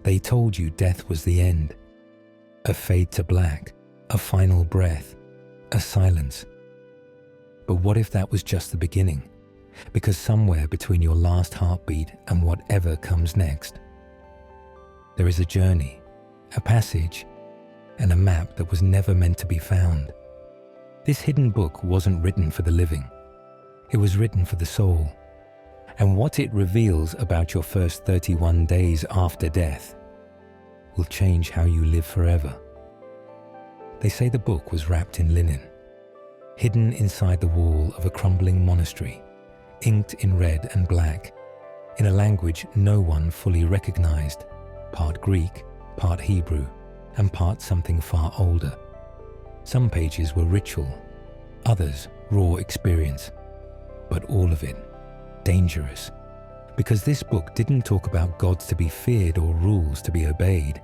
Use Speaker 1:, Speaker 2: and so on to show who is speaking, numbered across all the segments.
Speaker 1: They told you death was the end, a fade to black, a final breath, a silence. But what if that was just the beginning? Because somewhere between your last heartbeat and whatever comes next, there is a journey, a passage, and a map that was never meant to be found. This hidden book wasn't written for the living. It was written for the soul. And what it reveals about your first 31 days after death will change how you live forever. They say the book was wrapped in linen, hidden inside the wall of a crumbling monastery, inked in red and black, in a language no one fully recognized, part Greek, part Hebrew, and part something far older. Some pages were ritual, others raw experience, but all of it dangerous, because this book didn't talk about gods to be feared or rules to be obeyed.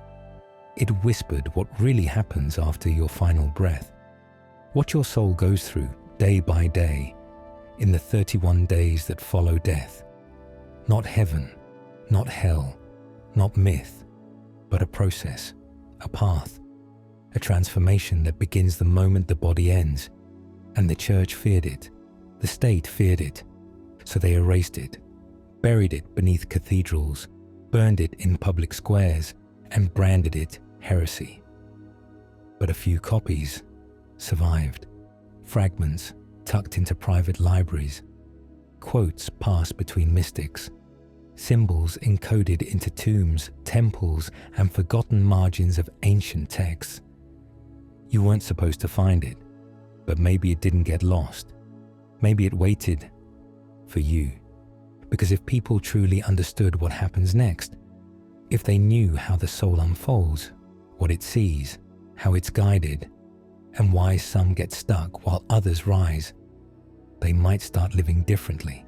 Speaker 1: It whispered what really happens after your final breath, what your soul goes through day by day in the 31 days that follow death. Not heaven, not hell, not myth, but a process, a path, a transformation that begins the moment the body ends. And the church feared it, the state feared it, so they erased it, buried it beneath cathedrals, burned it in public squares, and branded it heresy. But a few copies survived, fragments tucked into private libraries, quotes passed between mystics, symbols encoded into tombs, temples, and forgotten margins of ancient texts. You weren't supposed to find it, but maybe it didn't get lost. Maybe it waited for you. Because if people truly understood what happens next, if they knew how the soul unfolds, what it sees, how it's guided, and why some get stuck while others rise, they might start living differently.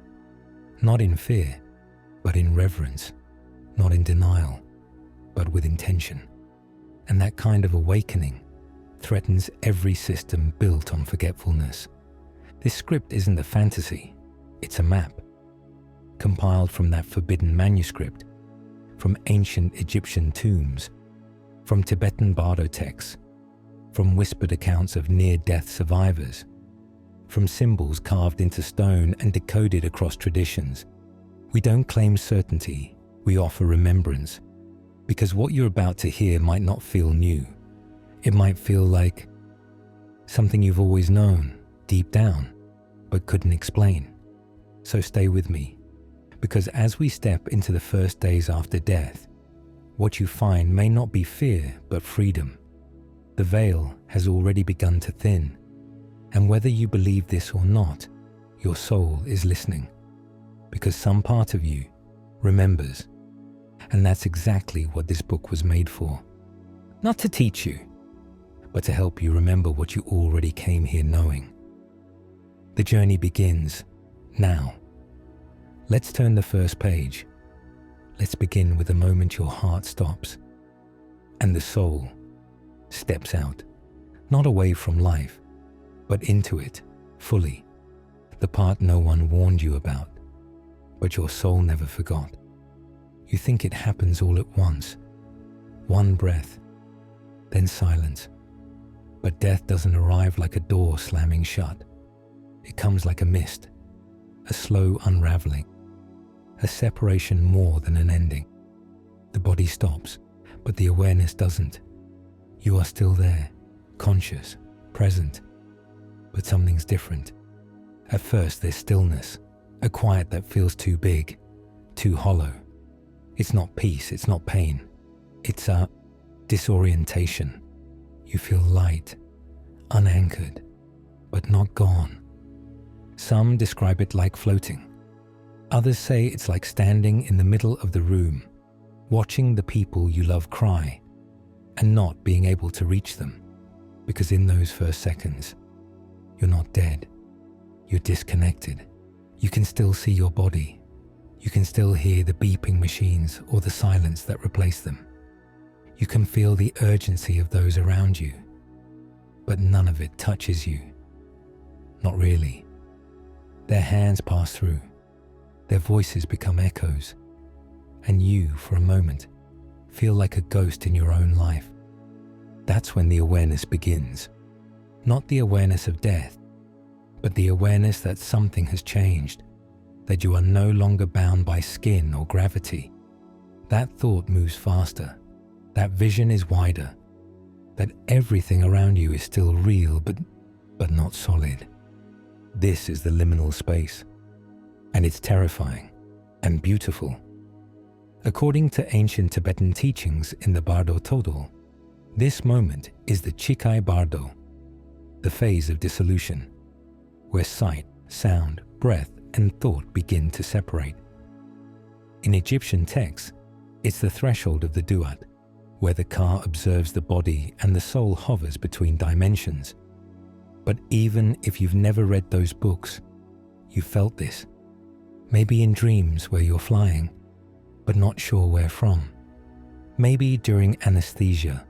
Speaker 1: Not in fear, but in reverence. Not in denial, but with intention. And that kind of awakening threatens every system built on forgetfulness. This script isn't a fantasy, it's a map, compiled from that forbidden manuscript, from ancient Egyptian tombs, from Tibetan Bardo texts, from whispered accounts of near-death survivors, from symbols carved into stone and decoded across traditions. We don't claim certainty, we offer remembrance, because what you're about to hear might not feel new. It might feel like something you've always known, deep down, but couldn't explain. So stay with me, because as we step into the first days after death, what you find may not be fear, but freedom. The veil has already begun to thin, and whether you believe this or not, your soul is listening, because some part of you remembers, and that's exactly what this book was made for. Not to teach you, but to help you remember what you already came here knowing. The journey begins now. Let's turn the first page. Let's begin with the moment your heart stops and the soul steps out, not away from life, but into it fully, the part no one warned you about, but your soul never forgot. You think it happens all at once, one breath, then silence. But death doesn't arrive like a door slamming shut. It comes like a mist, a slow unraveling, a separation more than an ending. The body stops, but the awareness doesn't. You are still there, conscious, present, but something's different. At first there's stillness, a quiet that feels too big, too hollow. It's not peace, it's not pain. It's a disorientation. You feel light, unanchored, but not gone. Some describe it like floating. Others say it's like standing in the middle of the room, watching the people you love cry, and not being able to reach them, because in those first seconds, you're not dead. You're disconnected. You can still see your body. You can still hear the beeping machines or the silence that replace them. You can feel the urgency of those around you, but none of it touches you. Not really. Their hands pass through. Their voices become echoes. And you, for a moment, feel like a ghost in your own life. That's when the awareness begins. Not the awareness of death, but the awareness that something has changed, that you are no longer bound by skin or gravity. That thought moves faster, that vision is wider, that everything around you is still real but not solid. This is the liminal space, and it's terrifying and beautiful. According to ancient Tibetan teachings in the Bardo Todol, this moment is the Chikai Bardo, the phase of dissolution, where sight, sound, breath, and thought begin to separate. In Egyptian texts, it's the threshold of the duat, where the car observes the body and the soul hovers between dimensions. But even if you've never read those books, you felt this. Maybe in dreams where you're flying, but not sure where from. Maybe during anesthesia,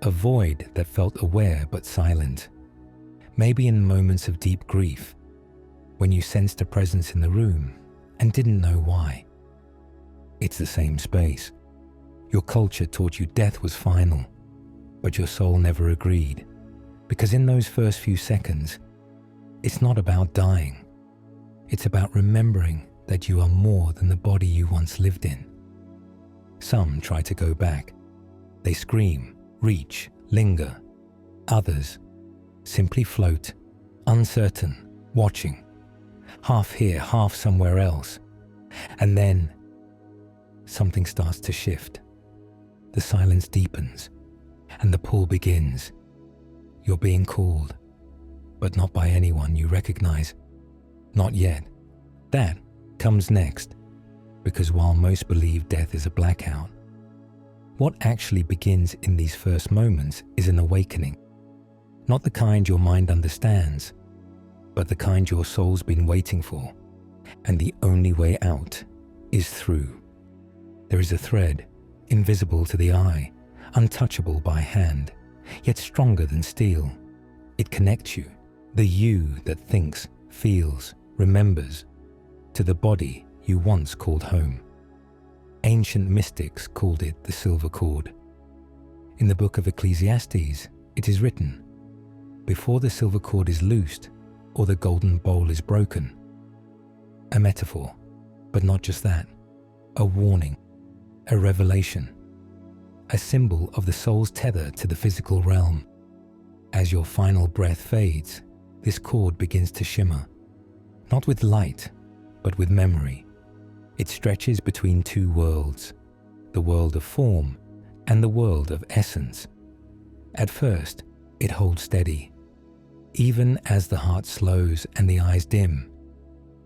Speaker 1: a void that felt aware but silent. Maybe in moments of deep grief, when you sensed a presence in the room and didn't know why. It's the same space. Your culture taught you death was final, but your soul never agreed. Because in those first few seconds, it's not about dying. It's about remembering that you are more than the body you once lived in. Some try to go back. They scream, reach, linger. Others simply float, uncertain, watching, half here, half somewhere else. And then something starts to shift. The silence deepens, and the pull begins. You're being called, but not by anyone you recognize. Not yet. That comes next, because while most believe death is a blackout, what actually begins in these first moments is an awakening. Not the kind your mind understands, but the kind your soul's been waiting for. And the only way out is through. There is a thread, invisible to the eye, untouchable by hand, yet stronger than steel. It connects you, the you that thinks, feels, remembers, to the body you once called home. Ancient mystics called it the silver cord. In the book of Ecclesiastes, it is written, "Before the silver cord is loosed, or the golden bowl is broken." A metaphor, but not just that. A warning, a revelation, a symbol of the soul's tether to the physical realm. As your final breath fades, this cord begins to shimmer, not with light, but with memory. It stretches between two worlds, the world of form and the world of essence. At first, it holds steady. Even as the heart slows and the eyes dim,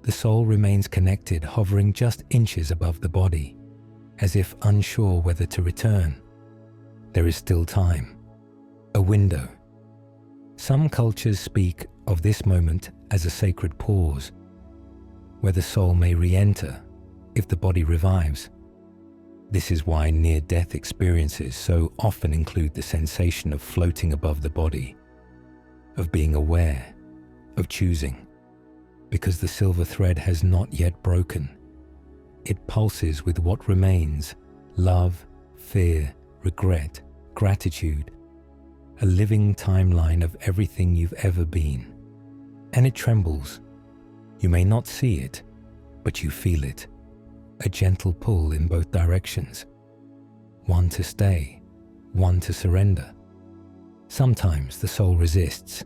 Speaker 1: the soul remains connected, hovering just inches above the body, as if unsure whether to return. There is still time, a window. Some cultures speak of this moment as a sacred pause, where the soul may re-enter if the body revives. This is why near-death experiences so often include the sensation of floating above the body, of being aware, of choosing, because the silver thread has not yet broken. It pulses with what remains: love, fear, regret, gratitude, a living timeline of everything you've ever been. And it trembles. You may not see it, but you feel it. A gentle pull in both directions. One to stay, one to surrender. Sometimes the soul resists.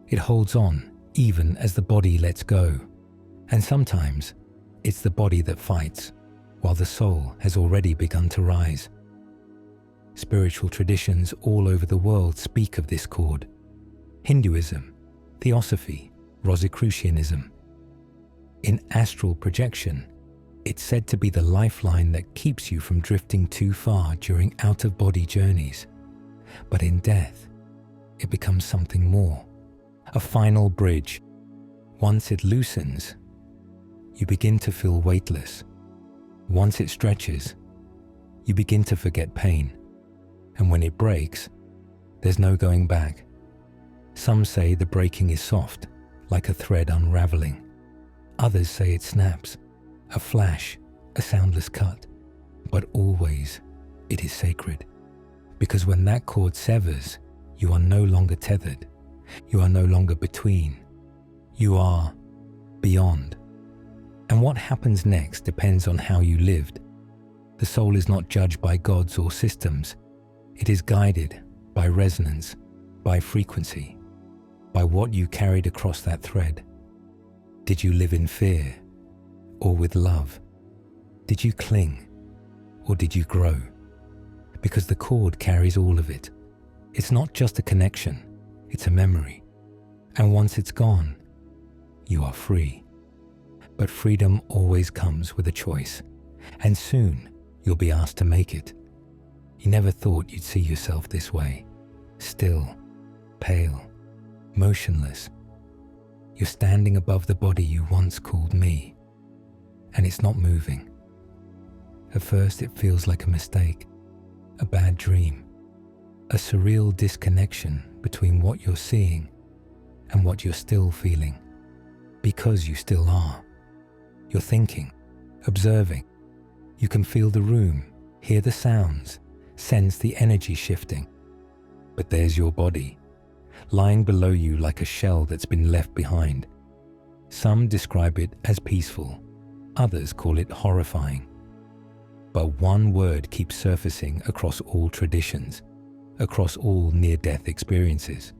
Speaker 1: It holds on even as the body lets go. And sometimes it's the body that fights, while the soul has already begun to rise. Spiritual traditions all over the world speak of this cord. Hinduism, Theosophy, Rosicrucianism. In astral projection, it's said to be the lifeline that keeps you from drifting too far during out-of-body journeys. But in death, it becomes something more, a final bridge. Once it loosens, you begin to feel weightless. Once it stretches, you begin to forget pain. And when it breaks, there's no going back. Some say the breaking is soft, like a thread unraveling. Others say it snaps, a flash, a soundless cut. But always, it is sacred. Because when that cord severs, you are no longer tethered. You are no longer between. You are beyond. And what happens next depends on how you lived. The soul is not judged by gods or systems. It is guided by resonance, by frequency, by what you carried across that thread. Did you live in fear or with love? Did you cling or did you grow? Because the cord carries all of it. It's not just a connection, it's a memory. And once it's gone, you are free. But freedom always comes with a choice, and soon you'll be asked to make it. You never thought you'd see yourself this way, still, pale, motionless. You're standing above the body you once called me, and it's not moving. At first it feels like a mistake, a bad dream, a surreal disconnection between what you're seeing and what you're still feeling, because you still are. You're thinking, observing. You can feel the room, hear the sounds, sense the energy shifting. But there's your body, lying below you like a shell that's been left behind. Some describe it as peaceful, others call it horrifying. But one word keeps surfacing across all traditions, across all near-death experiences.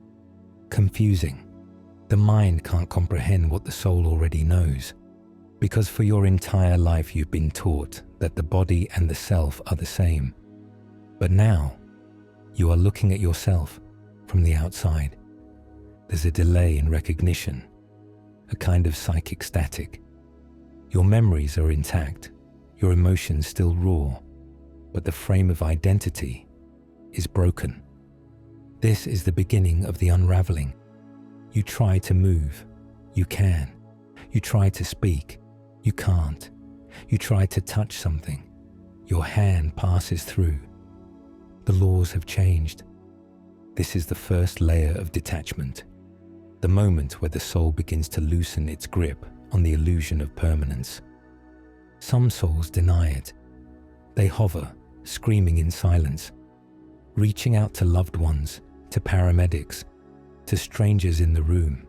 Speaker 1: Confusing. The mind can't comprehend what the soul already knows, because for your entire life you've been taught that the body and the self are the same. But now, you are looking at yourself from the outside. There's a delay in recognition, a kind of psychic static. Your memories are intact, your emotions still raw, but the frame of identity is broken. This is the beginning of the unraveling. You try to move, you can. You try to speak, you can't. You try to touch something, your hand passes through. The laws have changed. This is the first layer of detachment, the moment where the soul begins to loosen its grip on the illusion of permanence. Some souls deny it. They hover, screaming in silence, reaching out to loved ones, to paramedics, to strangers in the room,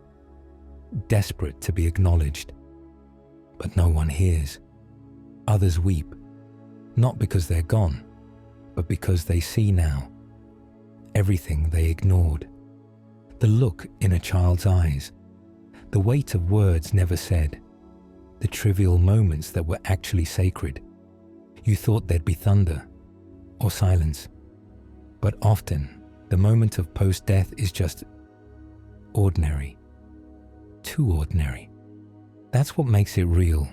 Speaker 1: desperate to be acknowledged. But no one hears. Others weep, not because they're gone, but because they see now everything they ignored. The look in a child's eyes, the weight of words never said, the trivial moments that were actually sacred. You thought there'd be thunder or silence, but often the moment of post-death is just ordinary, too ordinary. That's what makes it real.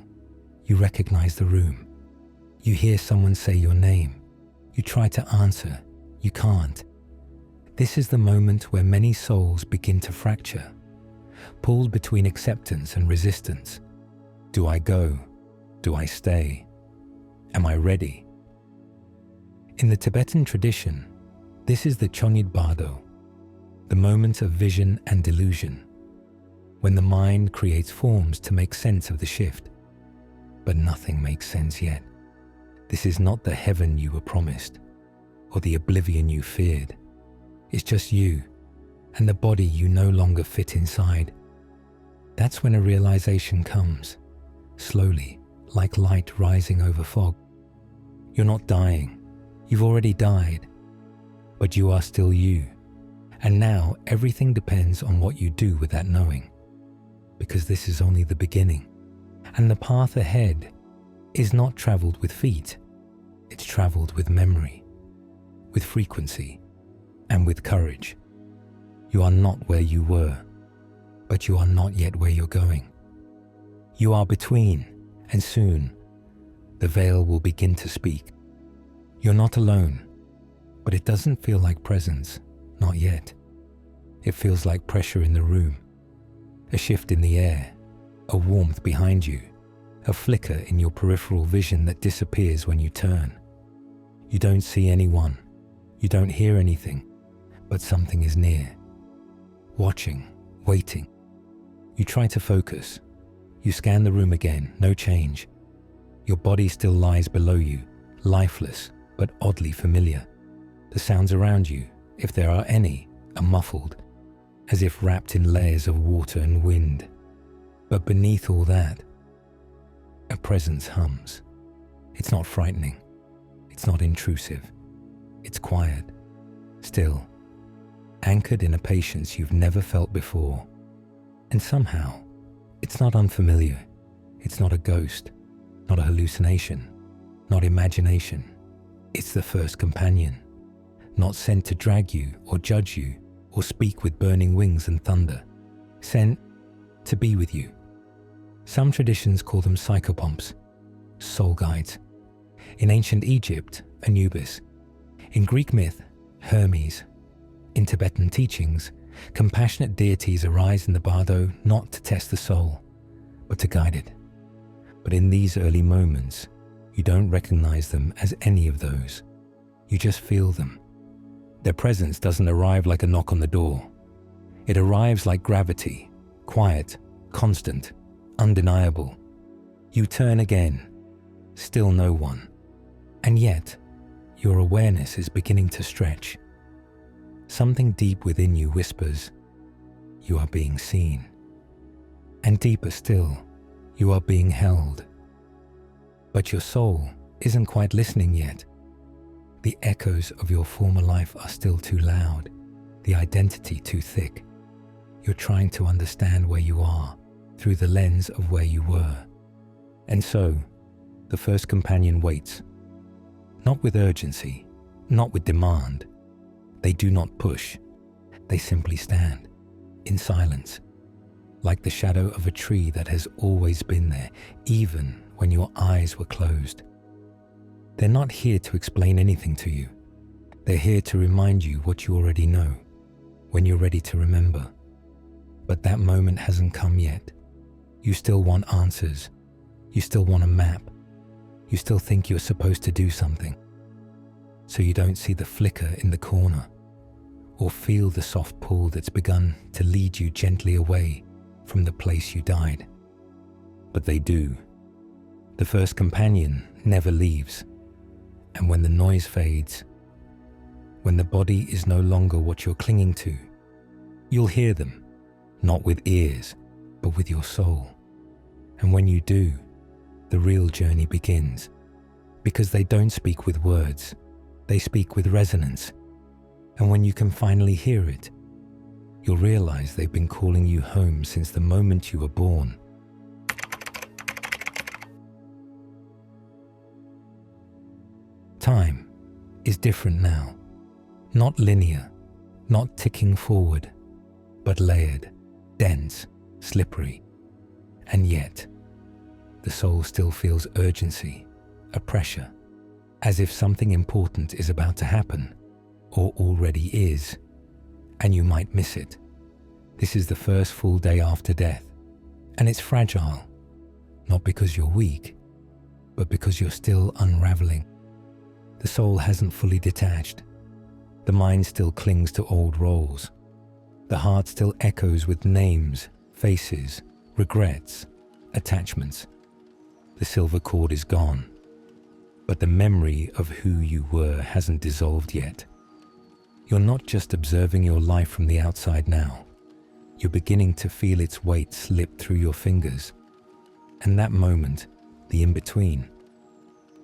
Speaker 1: You recognize the room. You hear someone say your name. You try to answer. You can't. This is the moment where many souls begin to fracture, pulled between acceptance and resistance. Do I go? Do I stay? Am I ready? In the Tibetan tradition, this is the Bardo, the moment of vision and delusion, when the mind creates forms to make sense of the shift. But nothing makes sense yet. This is not the heaven you were promised, or the oblivion you feared. It's just you, and the body you no longer fit inside. That's when a realization comes, slowly, like light rising over fog. You're not dying. You've already died. But you are still you. And now everything depends on what you do with that knowing. Because this is only the beginning. And the path ahead is not traveled with feet. It's traveled with memory, with frequency, and with courage. You are not where you were, but you are not yet where you're going. You are between, and soon the veil will begin to speak. You're not alone, but it doesn't feel like presence, not yet. It feels like pressure in the room, a shift in the air, a warmth behind you, a flicker in your peripheral vision that disappears when you turn. You don't see anyone, you don't hear anything, but something is near, watching, waiting. You try to focus. You scan the room again, no change. Your body still lies below you, lifeless, but oddly familiar. The sounds around you, if there are any, are muffled, as if wrapped in layers of water and wind. But beneath all that, a presence hums. It's not frightening. It's not intrusive. It's quiet, still, anchored in a patience you've never felt before. And somehow, it's not unfamiliar. It's not a ghost, not a hallucination, not imagination. It's the first companion, not sent to drag you or judge you or speak with burning wings and thunder, sent to be with you. Some traditions call them psychopomps, soul guides. In ancient Egypt, Anubis. In Greek myth, Hermes. In Tibetan teachings, compassionate deities arise in the Bardo not to test the soul, but to guide it. But in these early moments, you don't recognize them as any of those. You just feel them. Their presence doesn't arrive like a knock on the door. It arrives like gravity, quiet, constant, undeniable. You turn again, still no one. And yet, your awareness is beginning to stretch. Something deep within you whispers, you are being seen. And deeper still, you are being held. But your soul isn't quite listening yet. The echoes of your former life are still too loud, the identity too thick. You're trying to understand where you are through the lens of where you were. And so, the first companion waits. Not with urgency, not with demand. They do not push. They simply stand, in silence, like the shadow of a tree that has always been there, even when your eyes were closed. They're not here to explain anything to you. They're here to remind you what you already know, when you're ready to remember. But that moment hasn't come yet. You still want answers. You still want a map. You still think you're supposed to do something. So you don't see the flicker in the corner, or feel the soft pull that's begun to lead you gently away from the place you died. But they do. The first companion never leaves. And when the noise fades, when the body is no longer what you're clinging to, you'll hear them, not with ears, but with your soul. And when you do, the real journey begins, because they don't speak with words, they speak with resonance. And when you can finally hear it, you'll realize they've been calling you home since the moment you were born. Time is different now, not linear, not ticking forward, but layered, dense, slippery. And yet, the soul still feels urgency, a pressure, as if something important is about to happen, or already is, and you might miss it. This is the first full day after death, and it's fragile, not because you're weak, but because you're still unraveling. The soul hasn't fully detached. The mind still clings to old roles. The heart still echoes with names, faces, regrets, attachments. The silver cord is gone, but the memory of who you were hasn't dissolved yet. You're not just observing your life from the outside now. You're beginning to feel its weight slip through your fingers. And that moment, the in-between,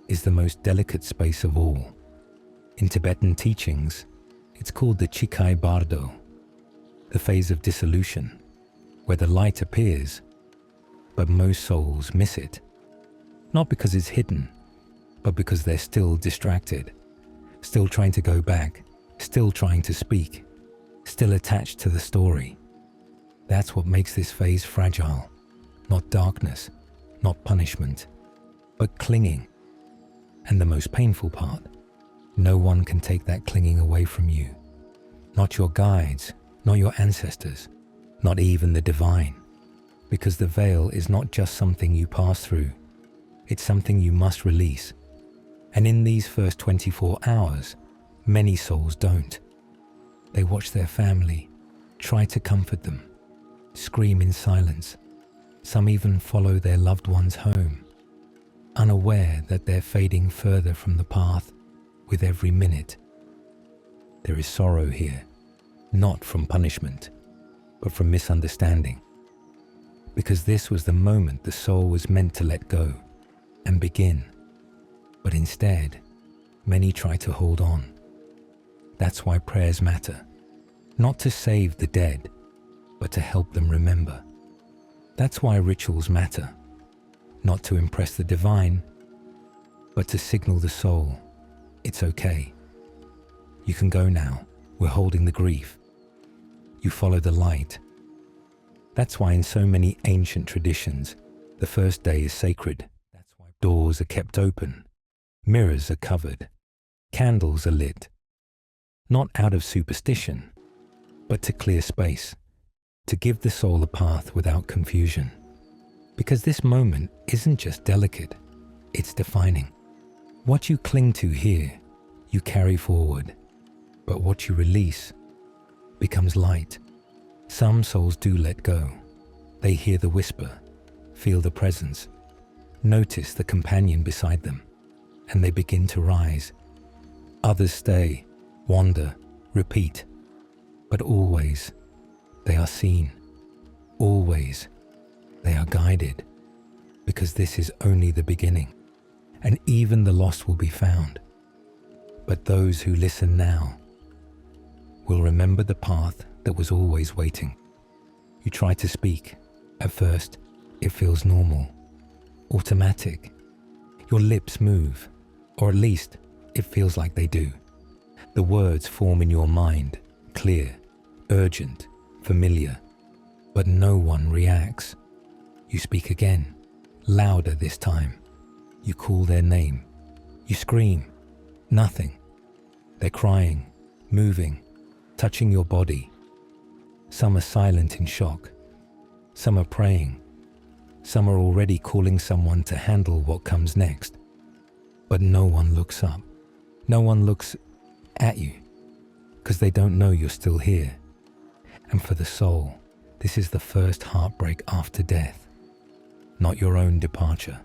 Speaker 1: is the most delicate space of all. In Tibetan teachings, it's called the Chikai Bardo, the phase of dissolution, where the light appears, but most souls miss it. Not because it's hidden, but because they're still distracted, still trying to go back, still trying to speak, still attached to the story. That's what makes this phase fragile. Not darkness, not punishment, but clinging. And the most painful part, no one can take that clinging away from you. Not your guides, not your ancestors, not even the divine. Because the veil is not just something you pass through, it's something you must release. And in these first 24 hours, many souls don't. They watch their family, try to comfort them, scream in silence. Some even follow their loved ones home, unaware that they're fading further from the path with every minute. There is sorrow here, not from punishment, but from misunderstanding. Because this was the moment the soul was meant to let go and begin. But instead, many try to hold on. That's why prayers matter. Not to save the dead, but to help them remember. That's why rituals matter. Not to impress the divine, but to signal the soul, it's okay. You can go now, we're holding the grief. You follow the light. That's why in so many ancient traditions, the first day is sacred. That's why doors are kept open, mirrors are covered, candles are lit. Not out of superstition, but to clear space, to give the soul a path without confusion. Because this moment isn't just delicate, it's defining. What you cling to here, you carry forward, but what you release becomes light. Some souls do let go. They hear the whisper, feel the presence, notice the companion beside them, and they begin to rise. Others stay, wander, repeat, but always they are seen. Always they are guided, because this is only the beginning, and even the lost will be found. But those who listen now will remember the path that was always waiting. You try to speak. At first, it feels normal, automatic. Your lips move, or at least it feels like they do. The words form in your mind, clear, urgent, familiar, but no one reacts. You speak again, louder this time. You call their name. You scream. Nothing. They're crying, moving, touching your body. Some are silent in shock. Some are praying. Some are already calling someone to handle what comes next. But no one looks up. No one looks at you, because they don't know you're still here. And for the soul, this is the first heartbreak after death. Not your own departure,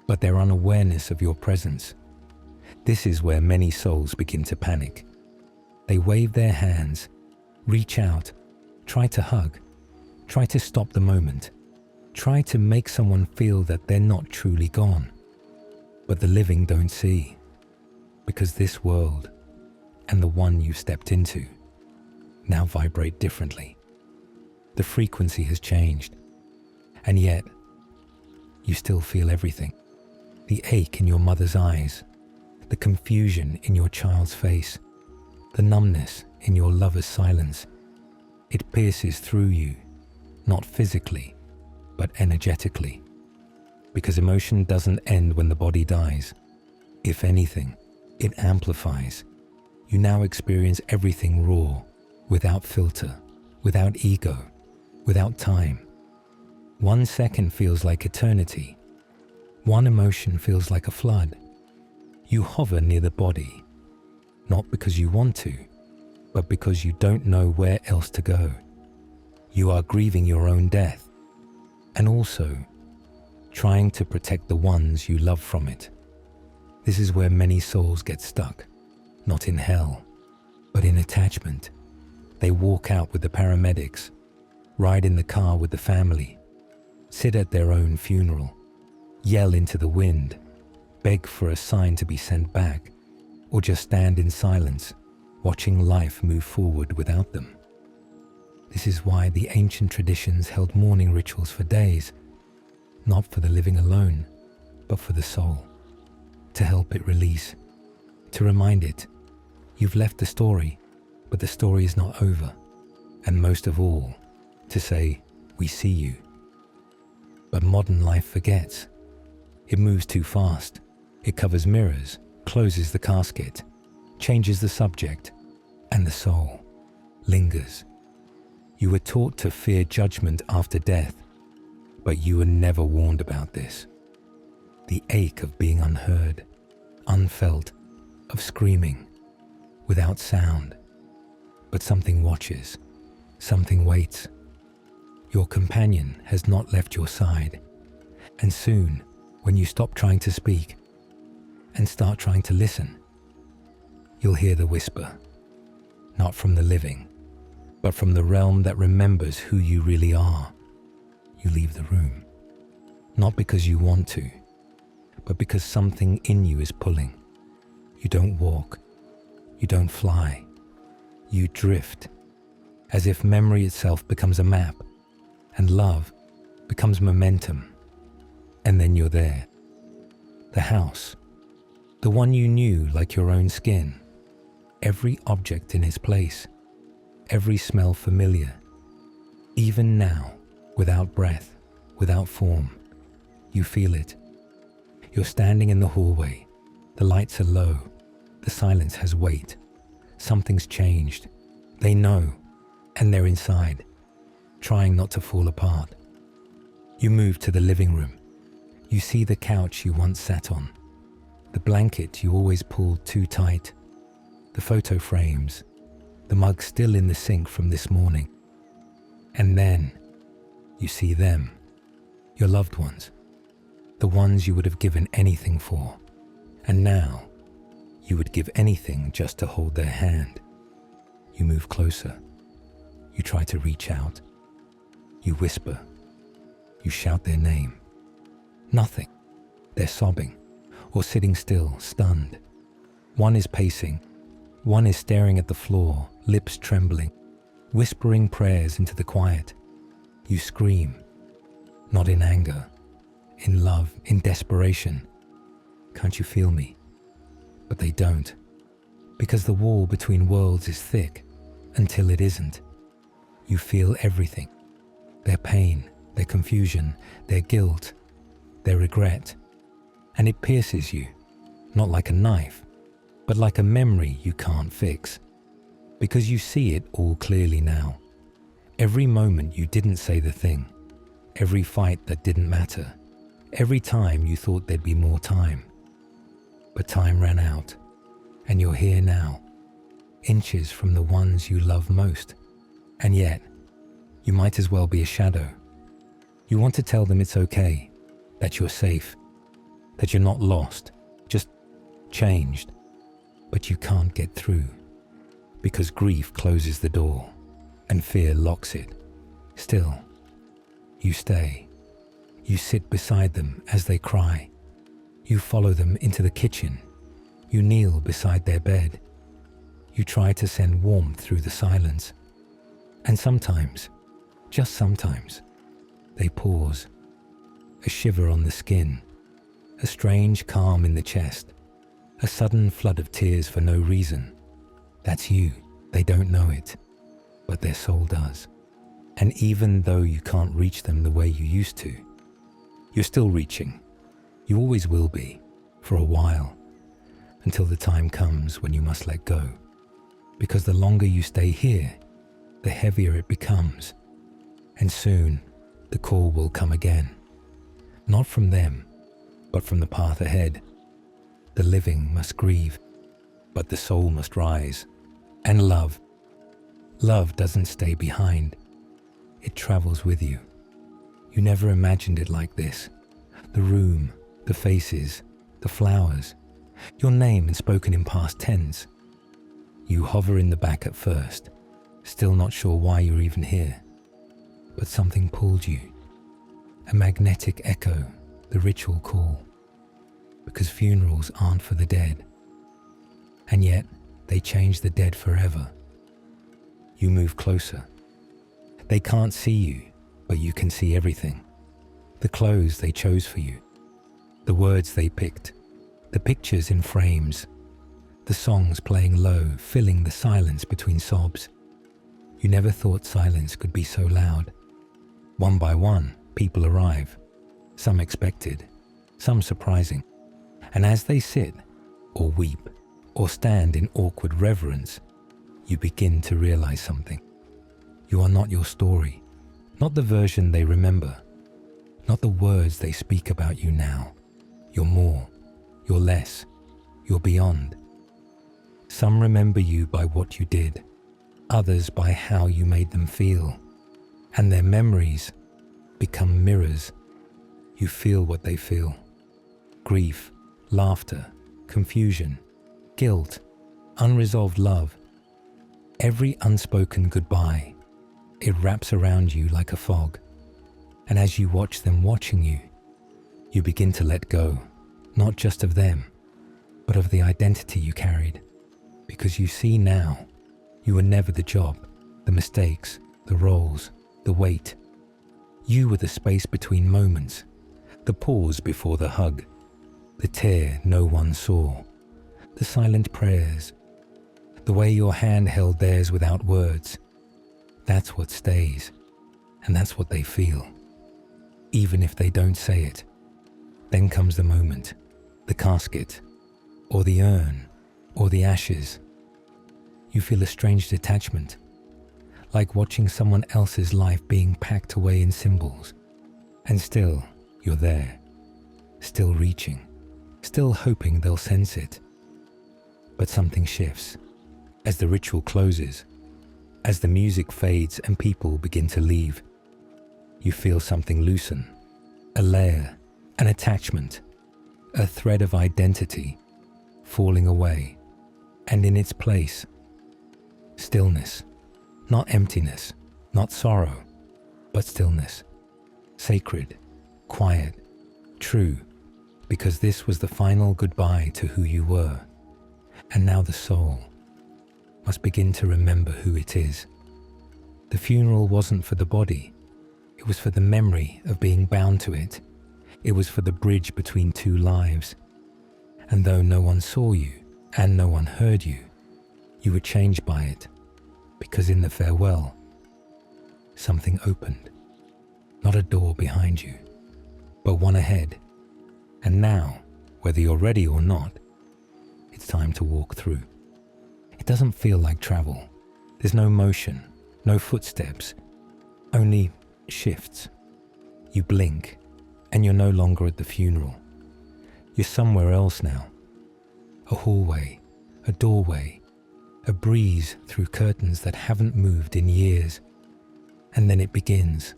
Speaker 1: but their unawareness of your presence. This is where many souls begin to panic. They wave their hands, reach out, try to hug, try to stop the moment, try to make someone feel that they're not truly gone. But the living don't see, because this world and the one you stepped into now vibrate differently. The frequency has changed, and yet you still feel everything. The ache in your mother's eyes, the confusion in your child's face, the numbness in your lover's silence. It pierces through you, not physically, but energetically. Because emotion doesn't end when the body dies. If anything, it amplifies. You now experience everything raw, without filter, without ego, without time. 1 second feels like eternity. One emotion feels like a flood. You hover near the body, not because you want to, but because you don't know where else to go. You are grieving your own death, and also trying to protect the ones you love from it. This is where many souls get stuck, not in hell, but in attachment. They walk out with the paramedics, ride in the car with the family, sit at their own funeral, yell into the wind, beg for a sign to be sent back, or just stand in silence, watching life move forward without them. This is why the ancient traditions held mourning rituals for days, not for the living alone, but for the soul, to help it release, to remind it, you've left the story, but the story is not over, and most of all, to say, we see you. But modern life forgets. It moves too fast. It covers mirrors, closes the casket, changes the subject, and the soul lingers. You were taught to fear judgment after death, but you were never warned about this. The ache of being unheard, unfelt, of screaming, without sound. But something watches, something waits. Your companion has not left your side, and soon, when you stop trying to speak and start trying to listen, you'll hear the whisper, not from the living, but from the realm that remembers who you really are. You leave the room, not because you want to, but because something in you is pulling. You don't walk, you don't fly, you drift, as if memory itself becomes a map, and love becomes momentum, and then you're there. The house, the one you knew like your own skin, every object in its place, every smell familiar. Even now, without breath, without form, you feel it. You're standing in the hallway, the lights are low, the silence has weight. Something's changed. They know, and they're inside, trying not to fall apart. You move to the living room. You see the couch you once sat on, the blanket you always pulled too tight, the photo frames, the mug still in the sink from this morning. And then you see them, your loved ones, the ones you would have given anything for. And now you would give anything just to hold their hand. You move closer. You try to reach out. You whisper. You shout their name. Nothing. They're sobbing or sitting still, stunned. One is pacing. One is staring at the floor, lips trembling, whispering prayers into the quiet. You scream, not in anger, in love, in desperation. Can't you feel me? But they don't, because the wall between worlds is thick until it isn't. You feel everything, their pain, their confusion, their guilt, their regret, and it pierces you, not like a knife, but like a memory you can't fix, because you see it all clearly now. Every moment you didn't say the thing, every fight that didn't matter, every time you thought there'd be more time. But time ran out, and you're here now, inches from the ones you love most, and yet you might as well be a shadow. You want to tell them it's okay, that you're safe, that you're not lost, just changed, but you can't get through, because grief closes the door and fear locks it. Still, you stay. You sit beside them as they cry. You follow them into the kitchen. You kneel beside their bed. You try to send warmth through the silence. And sometimes, just sometimes, they pause. A shiver on the skin, a strange calm in the chest, a sudden flood of tears for no reason. That's you. They don't know it, but their soul does. And even though you can't reach them the way you used to, you're still reaching. You always will be, for a while, until the time comes when you must let go. Because the longer you stay here, the heavier it becomes. And soon, the call will come again. Not from them, but from the path ahead. The living must grieve, but the soul must rise. And love. Love doesn't stay behind. It travels with you. You never imagined it like this. The room, the faces, the flowers, your name spoken in past tense. You hover in the back at first, still not sure why you're even here. But something pulled you. A magnetic echo, the ritual call. Because funerals aren't for the dead. And yet, they change the dead forever. You move closer. They can't see you, but you can see everything. The clothes they chose for you, the words they picked, the pictures in frames, the songs playing low, filling the silence between sobs. You never thought silence could be so loud. One by one, people arrive, some expected, some surprising. And as they sit, or weep, or stand in awkward reverence, you begin to realize something. You are not your story, not the version they remember, not the words they speak about you now. You're more, you're less, you're beyond. Some remember you by what you did, others by how you made them feel, and their memories become mirrors. You feel what they feel. Grief, laughter, confusion, guilt, unresolved love, every unspoken goodbye. It wraps around you like a fog. And as you watch them watching you, you begin to let go, not just of them, but of the identity you carried. Because you see now, you were never the job, the mistakes, the roles, the weight. You were the space between moments, the pause before the hug, the tear no one saw, the silent prayers, the way your hand held theirs without words. That's what stays, and that's what they feel, even if they don't say it. Then comes the moment, the casket, or the urn, or the ashes. You feel a strange detachment, like watching someone else's life being packed away in symbols. And still, you're there, still reaching, still hoping they'll sense it. But something shifts as the ritual closes, as the music fades and people begin to leave. You feel something loosen, a layer, an attachment, a thread of identity falling away, and in its place, stillness, not emptiness, not sorrow, but stillness, sacred, quiet, true, because this was the final goodbye to who you were, and now the soul must begin to remember who it is. The funeral wasn't for the body, it was for the memory of being bound to it. It was for the bridge between two lives. And though no one saw you and no one heard you, you were changed by it, because in the farewell, something opened. Not a door behind you, but one ahead. And now, whether you're ready or not, it's time to walk through. It doesn't feel like travel. There's no motion, no footsteps, only shifts. You blink, and you're no longer at the funeral. You're somewhere else now. A hallway, a doorway, a breeze through curtains that haven't moved in years. And then it begins.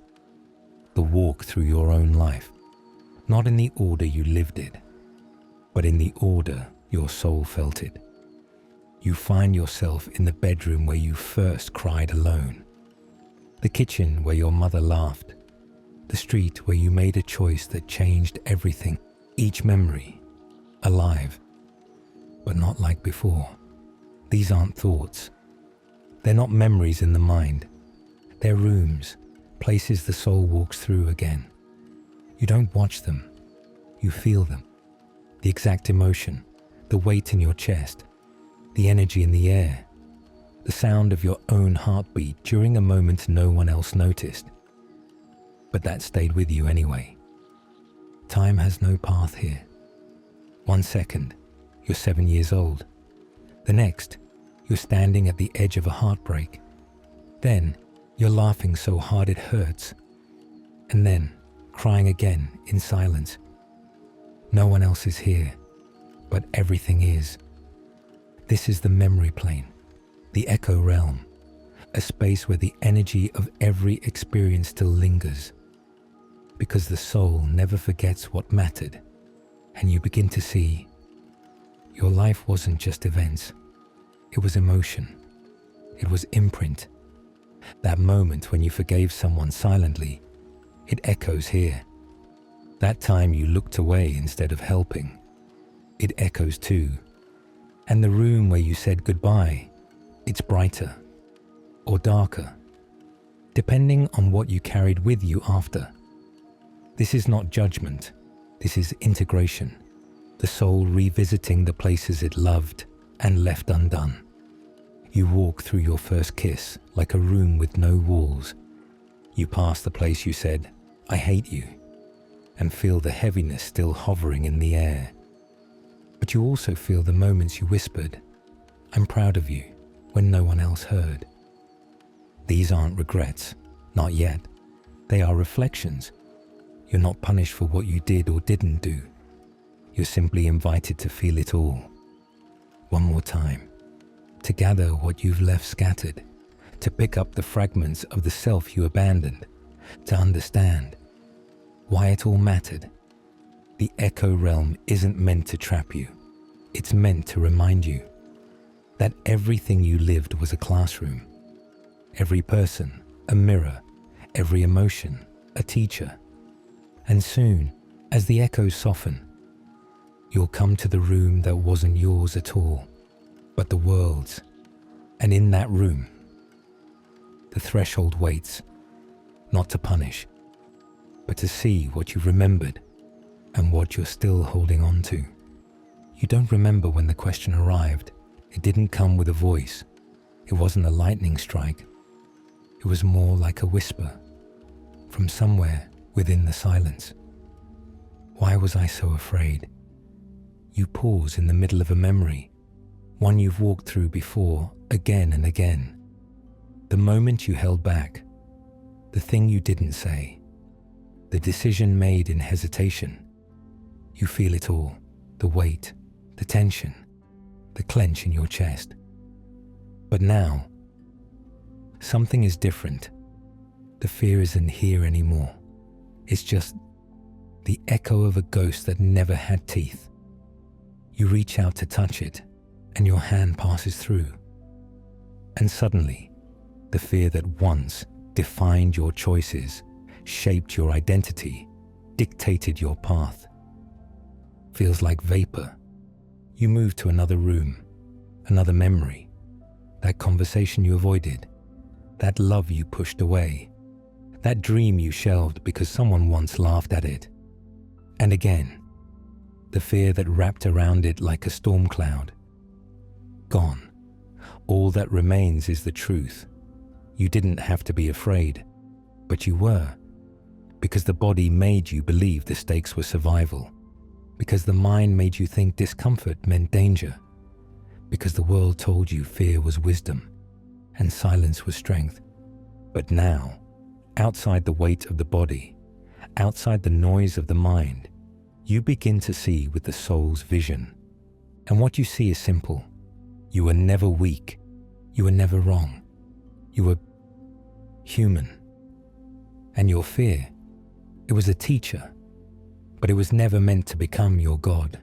Speaker 1: The walk through your own life. Not in the order you lived it, but in the order your soul felt it. You find yourself in the bedroom where you first cried alone, the kitchen where your mother laughed, the street where you made a choice that changed everything, each memory, alive, but not like before. These aren't thoughts. They're not memories in the mind. They're rooms, places the soul walks through again. You don't watch them, you feel them. The exact emotion, the weight in your chest, the energy in the air, the sound of your own heartbeat during a moment no one else noticed. But that stayed with you anyway. Time has no path here. 1 second, you're 7 years old. The next, you're standing at the edge of a heartbreak. Then, you're laughing so hard it hurts. And then, crying again in silence. No one else is here, but everything is. This is the memory plane, the echo realm, a space where the energy of every experience still lingers. Because the soul never forgets what mattered, and you begin to see your life wasn't just events. It was emotion. It was imprint. That moment when you forgave someone silently, it echoes here. That time you looked away instead of helping, it echoes too. And the room where you said goodbye, it's brighter or darker, depending on what you carried with you after. This is not judgment, this is integration, the soul revisiting the places it loved and left undone. You walk through your first kiss like a room with no walls. You pass the place you said, "I hate you," and feel the heaviness still hovering in the air. But you also feel the moments you whispered, "I'm proud of you," when no one else heard. These aren't regrets, not yet. They are reflections. You're not punished for what you did or didn't do. You're simply invited to feel it all. One more time. To gather what you've left scattered. To pick up the fragments of the self you abandoned. To understand why it all mattered. The echo realm isn't meant to trap you. It's meant to remind you. that everything you lived was a classroom. Every person, a mirror, every emotion, a teacher. And soon, as the echoes soften, you'll come to the room that wasn't yours at all, but the world's. And in that room, the threshold waits, not to punish, but to see what you remembered and what you're still holding on to. You don't remember when the question arrived. It didn't come with a voice. It wasn't a lightning strike. It was more like a whisper from somewhere within the silence. Why was I so afraid? You pause in the middle of a memory, one you've walked through before again and again. The moment you held back, the thing you didn't say, the decision made in hesitation. You feel it all, the weight, the tension, the clench in your chest. But now, something is different. The fear isn't here anymore. It's just the echo of a ghost that never had teeth. You reach out to touch it, and your hand passes through. And suddenly, the fear that once defined your choices, shaped your identity, dictated your path, feels like vapor. You move to another room, another memory, that conversation you avoided, that love you pushed away, that dream you shelved because someone once laughed at it. And again, the fear that wrapped around it like a storm cloud. Gone. All that remains is the truth. You didn't have to be afraid, but you were, because the body made you believe the stakes were survival, because the mind made you think discomfort meant danger, because the world told you fear was wisdom and silence was strength. But now, outside the weight of the body, outside the noise of the mind, you begin to see with the soul's vision. And what you see is simple. You were never weak. You were never wrong. You were human. And your fear, it was a teacher, but it was never meant to become your God.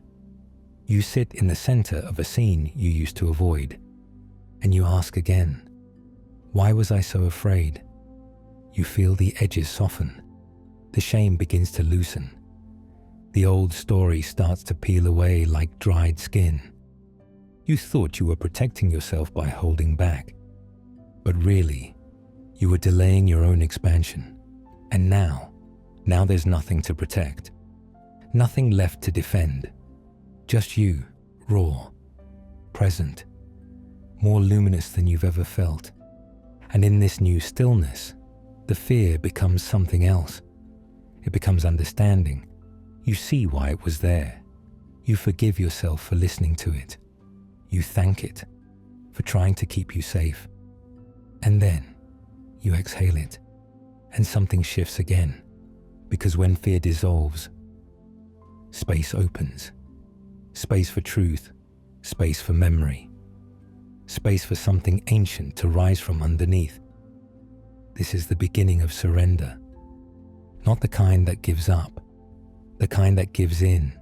Speaker 1: You sit in the center of a scene you used to avoid, and you ask again, why was I so afraid? You feel the edges soften. The shame begins to loosen. The old story starts to peel away like dried skin. You thought you were protecting yourself by holding back, but really, you were delaying your own expansion. And now there's nothing to protect, nothing left to defend, just you, raw, present, more luminous than you've ever felt. And in this new stillness, the fear becomes something else. It becomes understanding. You see why it was there. You forgive yourself for listening to it. You thank it for trying to keep you safe. And then you exhale it, and something shifts again, because when fear dissolves, space opens. Space for truth, space for memory, space for something ancient to rise from underneath. This is the beginning of surrender, not the kind that gives up, the kind that gives in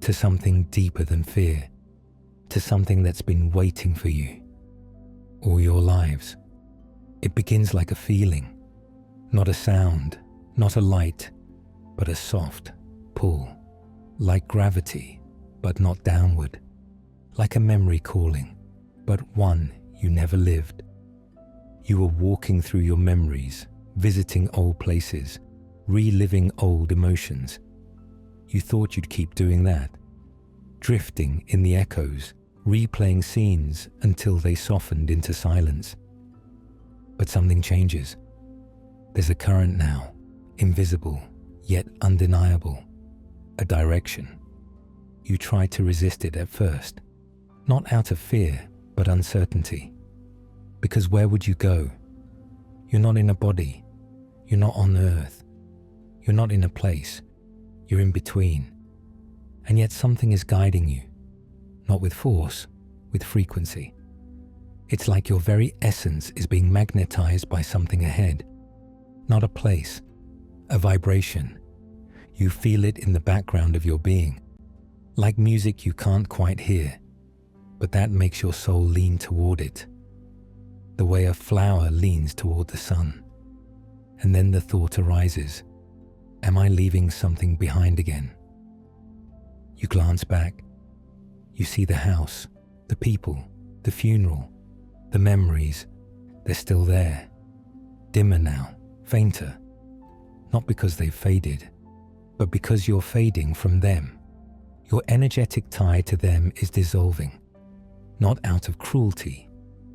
Speaker 1: to something deeper than fear, to something that's been waiting for you all your lives. It begins like a feeling, not a sound, not a light, but a soft pull, like gravity, but not downward, like a memory calling, but one you never lived. You were walking through your memories, visiting old places, reliving old emotions. You thought you'd keep doing that, drifting in the echoes, replaying scenes until they softened into silence. But something changes. There's a current now, invisible, yet undeniable, a direction. You try to resist it at first, not out of fear, but uncertainty. Because where would you go? You're not in a body. You're not on earth. You're not in a place. You're in between. And yet something is guiding you, not with force, with frequency. It's like your very essence is being magnetized by something ahead, not a place, a vibration. You feel it in the background of your being, like music you can't quite hear, but that makes your soul lean toward it, the way a flower leans toward the sun. And then the thought arises, am I leaving something behind again? You glance back. You see the house, the people, the funeral, the memories. They're still there. Dimmer now, fainter. Not because they've faded, but because you're fading from them. Your energetic tie to them is dissolving, not out of cruelty,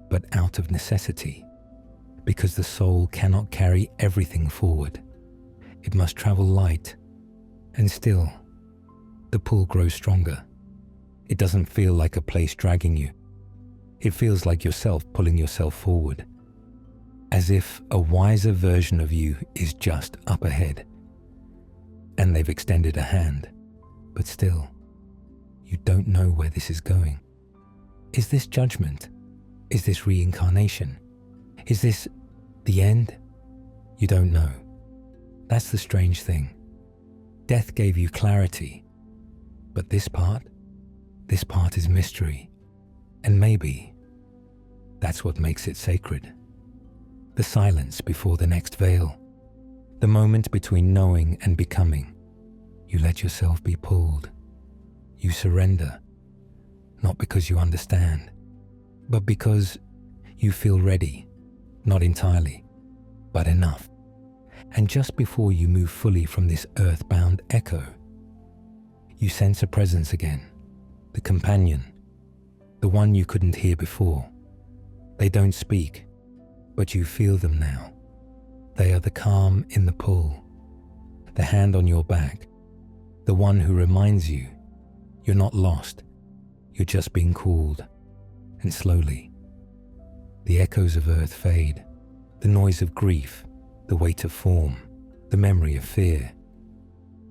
Speaker 1: but out of necessity, because the soul cannot carry everything forward. It must travel light, and still, the pull grows stronger. It doesn't feel like a place dragging you. It feels like yourself pulling yourself forward, as if a wiser version of you is just up ahead, and they've extended a hand, but still, you don't know where this is going. Is this judgment? Is this reincarnation? Is this the end? You don't know. That's the strange thing. Death gave you clarity, but this part is mystery, and maybe that's what makes it sacred. The silence before the next veil, the moment between knowing and becoming. You let yourself be pulled. You surrender, not because you understand, but because you feel ready, not entirely, but enough. And just before you move fully from this earthbound echo, you sense a presence again, the companion, the one you couldn't hear before. They don't speak, but you feel them now. They are the calm in the pull, the hand on your back, the one who reminds you you're not lost, you're just being called. And slowly, the echoes of earth fade, the noise of grief, the weight of form, the memory of fear.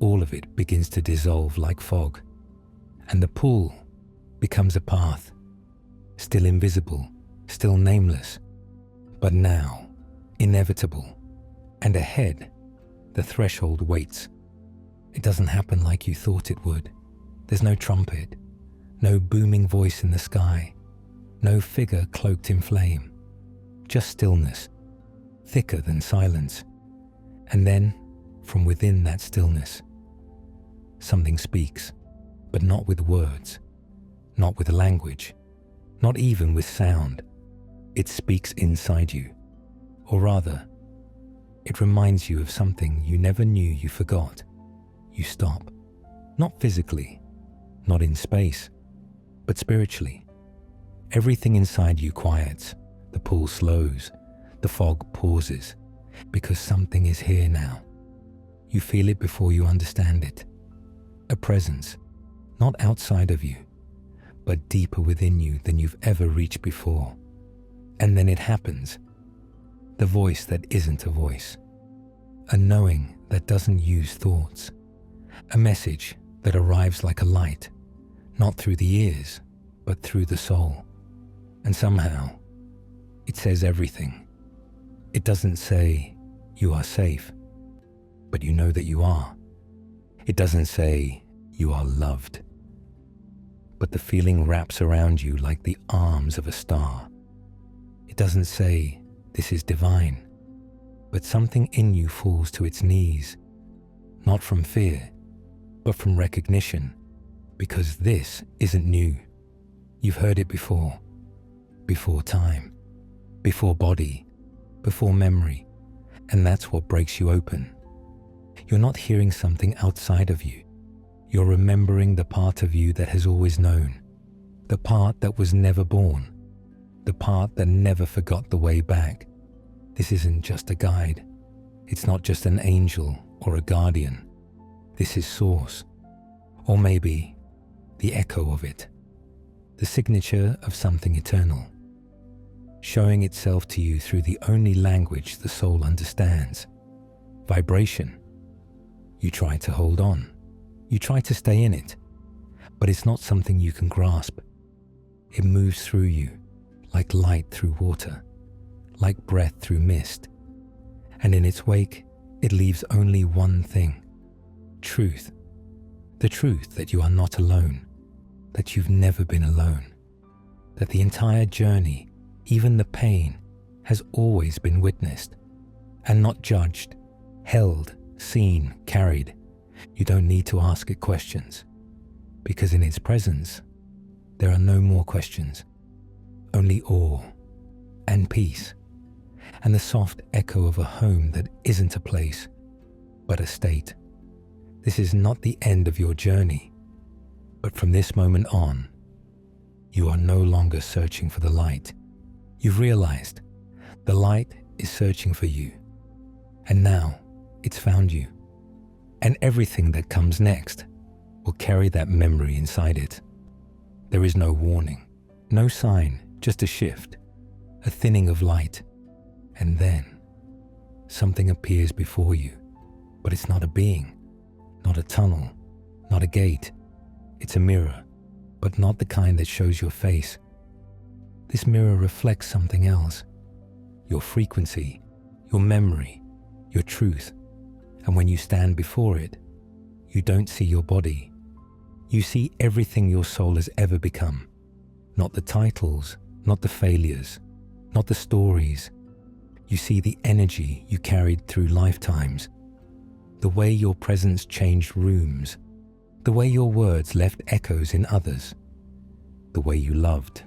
Speaker 1: All of it begins to dissolve like fog, and the pull becomes a path, still invisible, still nameless, but now inevitable. And ahead, the threshold waits. It doesn't happen like you thought it would. There's no trumpet, no booming voice in the sky, no figure cloaked in flame, just stillness, thicker than silence. And then, from within that stillness, something speaks, but not with words, not with language, not even with sound. It speaks inside you, or rather, it reminds you of something you never knew you forgot. You stop, not physically, not in space, but spiritually. Everything inside you quiets, the pull slows, the fog pauses, because something is here now. You feel it before you understand it. A presence, not outside of you, but deeper within you than you've ever reached before. And then it happens. The voice that isn't a voice. A knowing that doesn't use thoughts. A message that arrives like a light, not through the ears, but through the soul. And somehow, it says everything. It doesn't say, you are safe, but you know that you are. It doesn't say, you are loved. But the feeling wraps around you like the arms of a star. It doesn't say, this is divine, but something in you falls to its knees, not from fear, but from recognition, because this isn't new. You've heard it before time, before body, before memory, and that's what breaks you open. You're not hearing something outside of you. You're remembering the part of you that has always known, the part that was never born, the part that never forgot the way back. This isn't just a guide. It's not just an angel or a guardian. This is source, or maybe the echo of it, the signature of something eternal, showing itself to you through the only language the soul understands, vibration. You try to hold on. You try to stay in it, but it's not something you can grasp. It moves through you, like light through water, like breath through mist. And in its wake, it leaves only one thing: truth. The truth that you are not alone, that you've never been alone. that the entire journey, even the pain, has always been witnessed and not judged, held, seen, carried. You don't need to ask it questions, because in its presence, there are no more questions, only awe and peace, and the soft echo of a home that isn't a place, but a state. This is not the end of your journey, but from this moment on, you are no longer searching for the light. You've realized the light is searching for you, and now it's found you. And everything that comes next will carry that memory inside it. There is no warning, no sign, just a shift, a thinning of light, and then something appears before you. But it's not a being, not a tunnel, not a gate. It's a mirror, but not the kind that shows your face. This mirror reflects something else, your frequency, your memory, your truth. And when you stand before it, you don't see your body. You see everything your soul has ever become. Not the titles, not the failures, not the stories. You see the energy you carried through lifetimes, the way your presence changed rooms, the way your words left echoes in others, the way you loved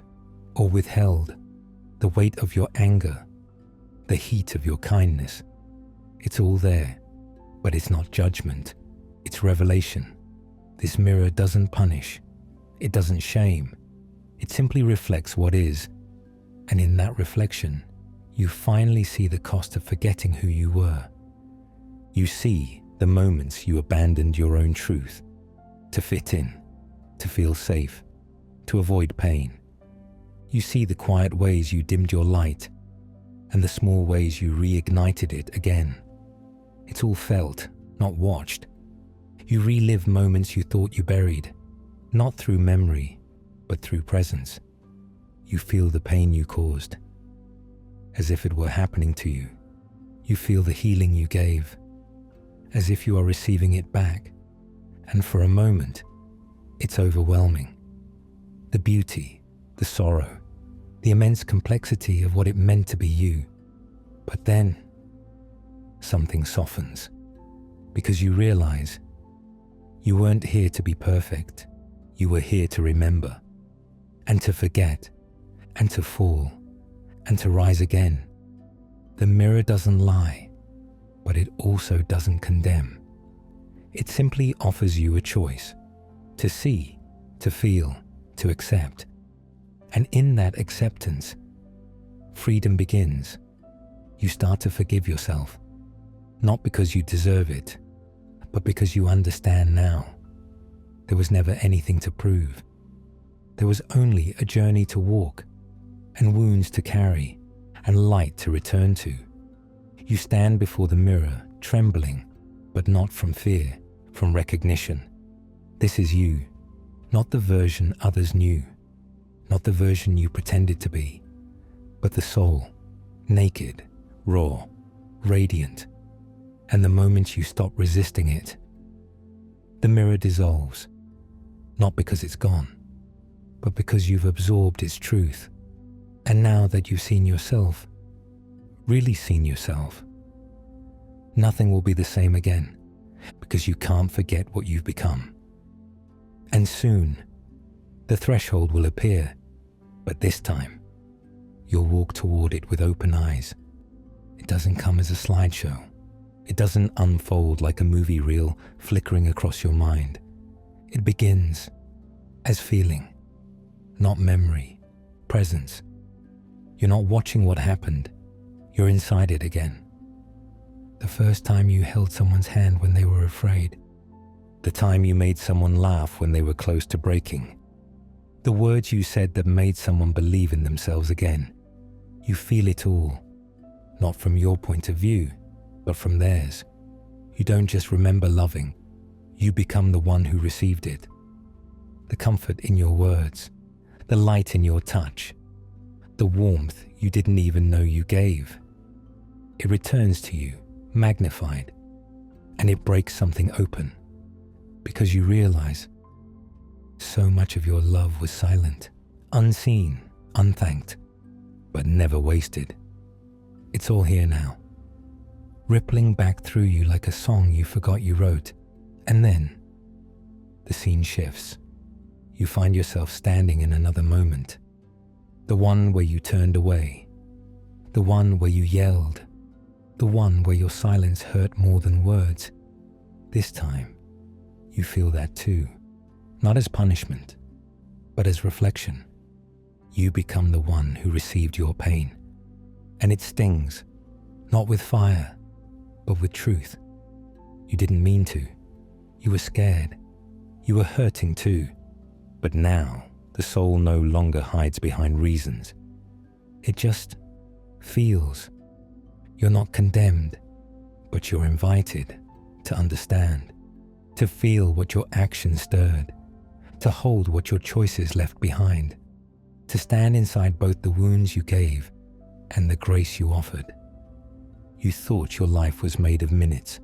Speaker 1: or withheld, the weight of your anger, the heat of your kindness. It's all there, but it's not judgment, it's revelation. This mirror doesn't punish, it doesn't shame, it simply reflects what is, and in that reflection, you finally see the cost of forgetting who you were. You see the moments you abandoned your own truth to fit in, to feel safe, to avoid pain. You see the quiet ways you dimmed your light and the small ways you reignited it again. It's all felt, not watched. You relive moments you thought you buried, not through memory, but through presence. You feel the pain you caused, as if it were happening to you. You feel the healing you gave, as if you are receiving it back. And for a moment, it's overwhelming. The beauty, the sorrow, the immense complexity of what it meant to be you. But then, something softens, because you realize you weren't here to be perfect. You were here to remember, and to forget, and to fall, and to rise again. The mirror doesn't lie, but it also doesn't condemn. It simply offers you a choice, to see, to feel, to accept. And in that acceptance, freedom begins. You start to forgive yourself, not because you deserve it, but because you understand now. There was never anything to prove. There was only a journey to walk, and wounds to carry, and light to return to. You stand before the mirror, trembling, but not from fear, from recognition. This is you, not the version others knew, not the version you pretended to be, but the soul, naked, raw, radiant. And the moment you stop resisting it, the mirror dissolves, not because it's gone, but because you've absorbed its truth. And now that you've seen yourself, really seen yourself, nothing will be the same again, because you can't forget what you've become. And soon, the threshold will appear, but this time, you'll walk toward it with open eyes. It doesn't come as a slideshow. It doesn't unfold like a movie reel flickering across your mind. It begins as feeling, not memory, presence. You're not watching what happened, you're inside it again. The first time you held someone's hand when they were afraid. The time you made someone laugh when they were close to breaking. The words you said that made someone believe in themselves again. You feel it all, not from your point of view, but from theirs. You don't just remember loving, you become the one who received it. The comfort in your words, the light in your touch, the warmth you didn't even know you gave. It returns to you, magnified, and it breaks something open, because you realize so much of your love was silent, unseen, unthanked, but never wasted. It's all here now, rippling back through you like a song you forgot you wrote. And then the scene shifts. You find yourself standing in another moment, the one where you turned away, the one where you yelled, the one where your silence hurt more than words. This time, you feel that too, not as punishment, but as reflection. You become the one who received your pain, and it stings, not with fire, but with truth. You didn't mean to. You were scared. You were hurting too. But now, the soul no longer hides behind reasons. It just feels. You're not condemned, but you're invited to understand, to feel what your actions stirred, to hold what your choices left behind, to stand inside both the wounds you gave and the grace you offered. You thought your life was made of minutes,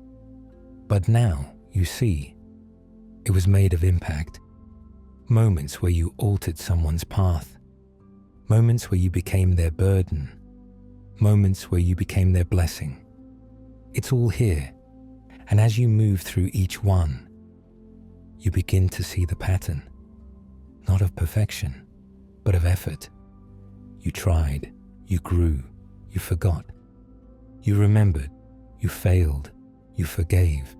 Speaker 1: but now you see it was made of impact. Moments where you altered someone's path, moments where you became their burden, moments where you became their blessing. It's all here, and as you move through each one, you begin to see the pattern, not of perfection, but of effort. You tried, you grew, you forgot, you remembered, you failed, you forgave,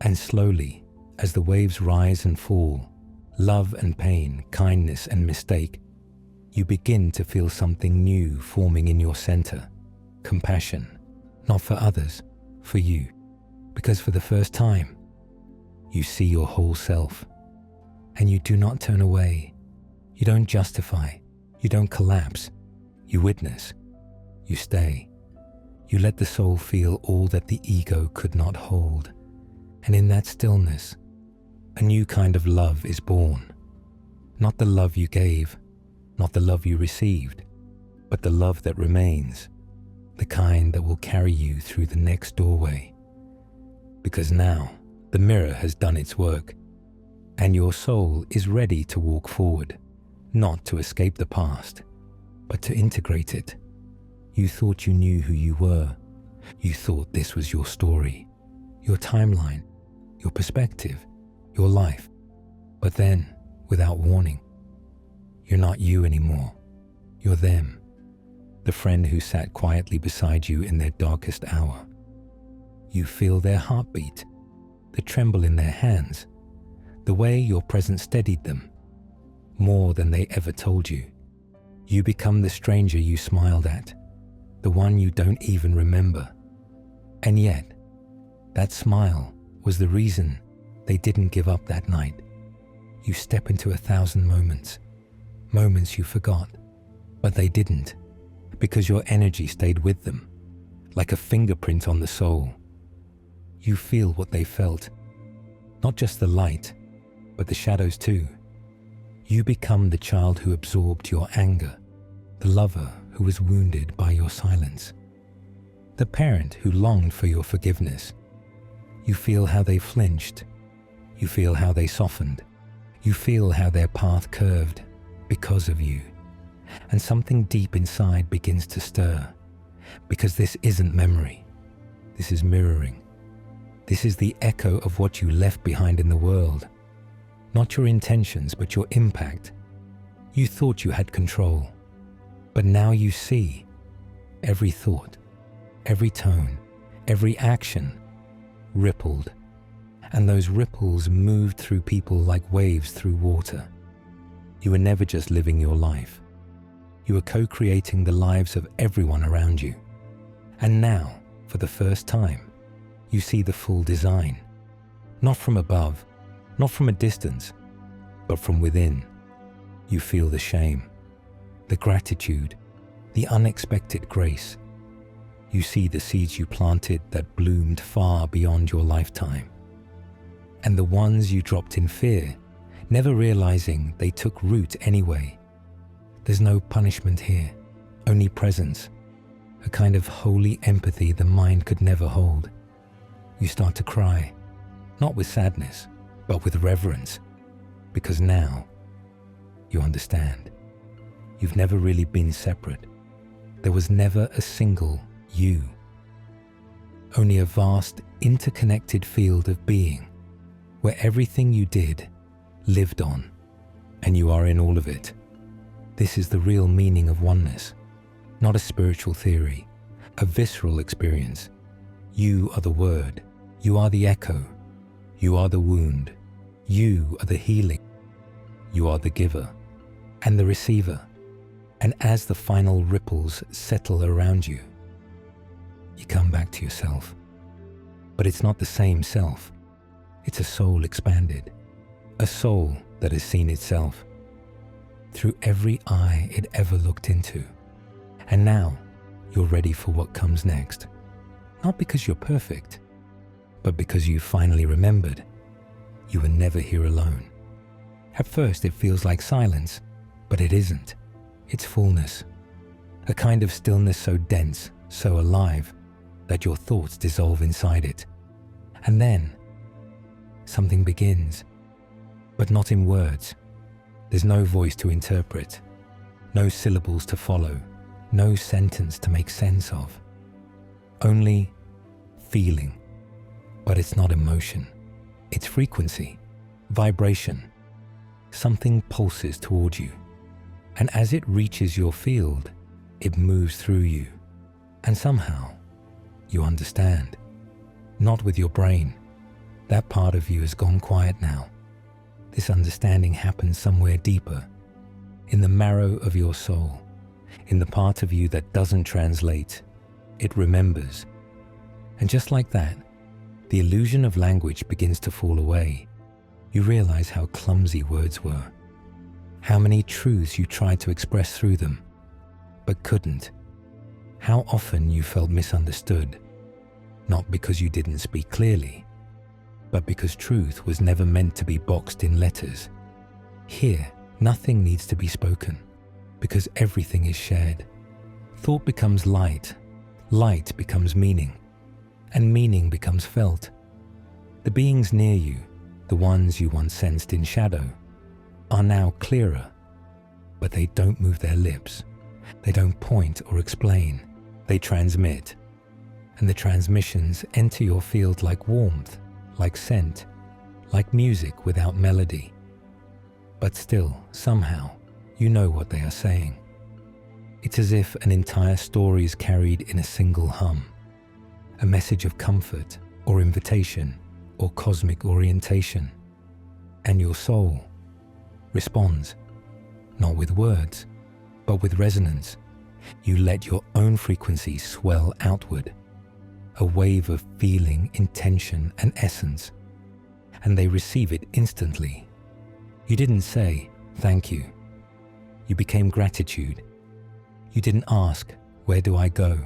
Speaker 1: and slowly, as the waves rise and fall, love and pain, kindness and mistake, you begin to feel something new forming in your center. Compassion, not for others, for you. Because for the first time, you see your whole self. And you do not turn away. You don't justify. You don't collapse. You witness. You stay. You let the soul feel all that the ego could not hold. And in that stillness, a new kind of love is born. Not the love you gave, not the love you received, but the love that remains, the kind that will carry you through the next doorway. Because now, the mirror has done its work, and your soul is ready to walk forward, not to escape the past, but to integrate it. You thought you knew who you were. You thought this was your story, your timeline, your perspective, your life. But then, without warning, you're not you anymore. You're them, the friend who sat quietly beside you in their darkest hour. You feel their heartbeat, the tremble in their hands, the way your presence steadied them, more than they ever told you. You become the stranger you smiled at, the one you don't even remember. And yet, that smile was the reason they didn't give up that night. You step into 1,000 moments, moments you forgot, but they didn't, because your energy stayed with them, like a fingerprint on the soul. You feel what they felt, not just the light, but the shadows too. You become the child who absorbed your anger, the lover who was wounded by your silence, the parent who longed for your forgiveness. You feel how they flinched. You feel how they softened. You feel how their path curved because of you. And something deep inside begins to stir, because this isn't memory. This is mirroring. This is the echo of what you left behind in the world. Not your intentions, but your impact. You thought you had control, but now you see every thought, every tone, every action rippled. And those ripples moved through people like waves through water. You were never just living your life. You were co-creating the lives of everyone around you. And now, for the first time, you see the full design. Not from above, not from a distance, but from within. You feel the shame, the gratitude, the unexpected grace. You see the seeds you planted that bloomed far beyond your lifetime. And the ones you dropped in fear, never realizing they took root anyway. There's no punishment here, only presence, a kind of holy empathy the mind could never hold. You start to cry, not with sadness, but with reverence, because now you understand. You've never really been separate. There was never a single you. Only a vast, interconnected field of being where everything you did lived on, and you are in all of it. This is the real meaning of oneness, not a spiritual theory, a visceral experience. You are the word. You are the echo. You are the wound. You are the healing. You are the giver and the receiver. And as the final ripples settle around you, you come back to yourself. But it's not the same self. It's a soul expanded, a soul that has seen itself through every eye it ever looked into. And now you're ready for what comes next. Not because you're perfect, but because you finally remembered you were never here alone. At first it feels like silence, but it isn't. It's fullness, a kind of stillness so dense, so alive, that your thoughts dissolve inside it. And then something begins, but not in words. There's no voice to interpret, no syllables to follow, no sentence to make sense of. Only feeling. But it's not emotion. It's frequency, vibration. Something pulses toward you. And as it reaches your field, it moves through you. And somehow, you understand. Not with your brain. That part of you has gone quiet now. This understanding happens somewhere deeper, in the marrow of your soul, in the part of you that doesn't translate. It remembers. And just like that, the illusion of language begins to fall away. You realize how clumsy words were, how many truths you tried to express through them, but couldn't. How often you felt misunderstood, not because you didn't speak clearly, but because truth was never meant to be boxed in letters. Here, nothing needs to be spoken, because everything is shared. Thought becomes light, light becomes meaning, and meaning becomes felt. The beings near you, the ones you once sensed in shadow, are now clearer, but they don't move their lips. They don't point or explain. They transmit. And the transmissions enter your field like warmth, like scent, like music without melody. But still, somehow, you know what they are saying. It's as if an entire story is carried in a single hum. A message of comfort or invitation or cosmic orientation. And your soul responds, not with words, but with resonance. You let your own frequency swell outward, a wave of feeling, intention, and essence, and they receive it instantly. You didn't say, thank you. You became gratitude. You didn't ask, where do I go?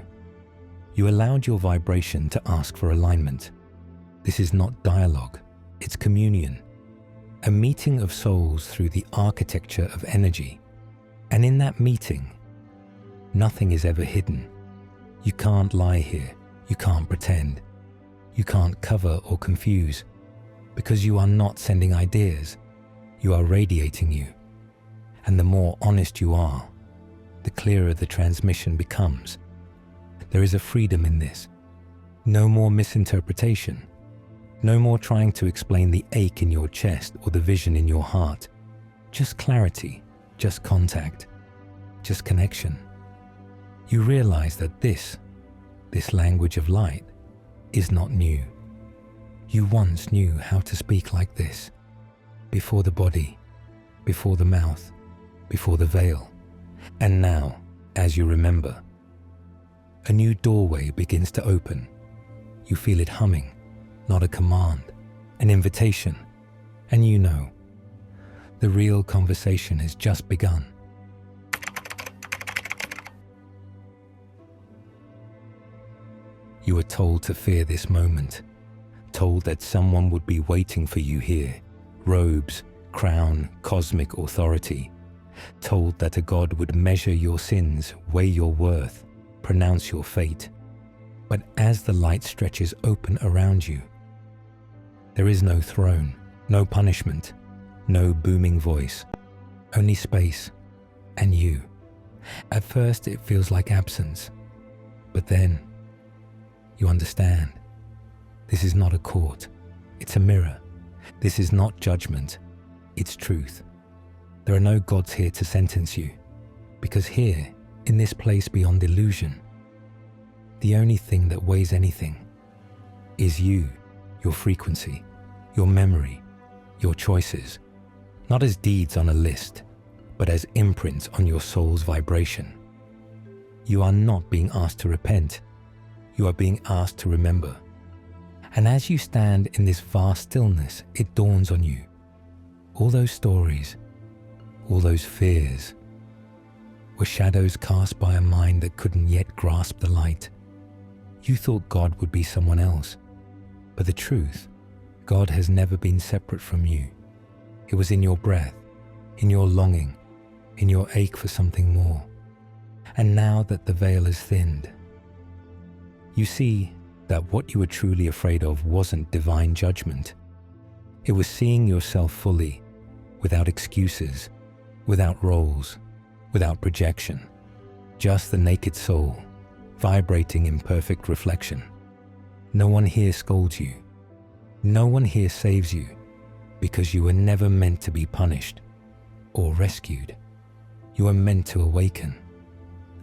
Speaker 1: You allowed your vibration to ask for alignment. This is not dialogue, it's communion. A meeting of souls through the architecture of energy. And in that meeting, nothing is ever hidden. You can't lie here. You can't pretend. You can't cover or confuse, because you are not sending ideas. You are radiating you. And the more honest you are, the clearer the transmission becomes. There is a freedom in this. No more misinterpretation. No more trying to explain the ache in your chest or the vision in your heart. Just clarity, just contact, just connection. You realize that this language of light, is not new. You once knew how to speak like this, before the body, before the mouth, before the veil. And now, as you remember, a new doorway begins to open. You feel it humming, not a command, an invitation. And you know, the real conversation has just begun. You were told to fear this moment, told that someone would be waiting for you here, robes, crown, cosmic authority, told that a God would measure your sins, weigh your worth, pronounce your fate. But as the light stretches open around you, there is no throne, no punishment, no booming voice, only space and you. At first it feels like absence, but then you understand. This is not a court, it's a mirror. This is not judgment, it's truth. There are no gods here to sentence you, because here, in this place beyond illusion, the only thing that weighs anything is you, your frequency, your memory, your choices, not as deeds on a list, but as imprints on your soul's vibration. You are not being asked to repent, you are being asked to remember. And as you stand in this vast stillness, it dawns on you. All those stories, all those fears, were shadows cast by a mind that couldn't yet grasp the light. You thought God would be someone else, but the truth, God has never been separate from you. It was in your breath, in your longing, in your ache for something more. And now that the veil is thinned, you see that what you were truly afraid of wasn't divine judgment. It was seeing yourself fully, without excuses, without roles, without projection, just the naked soul, vibrating in perfect reflection. No one here scolds you. No one here saves you, because you were never meant to be punished or rescued. You are meant to awaken.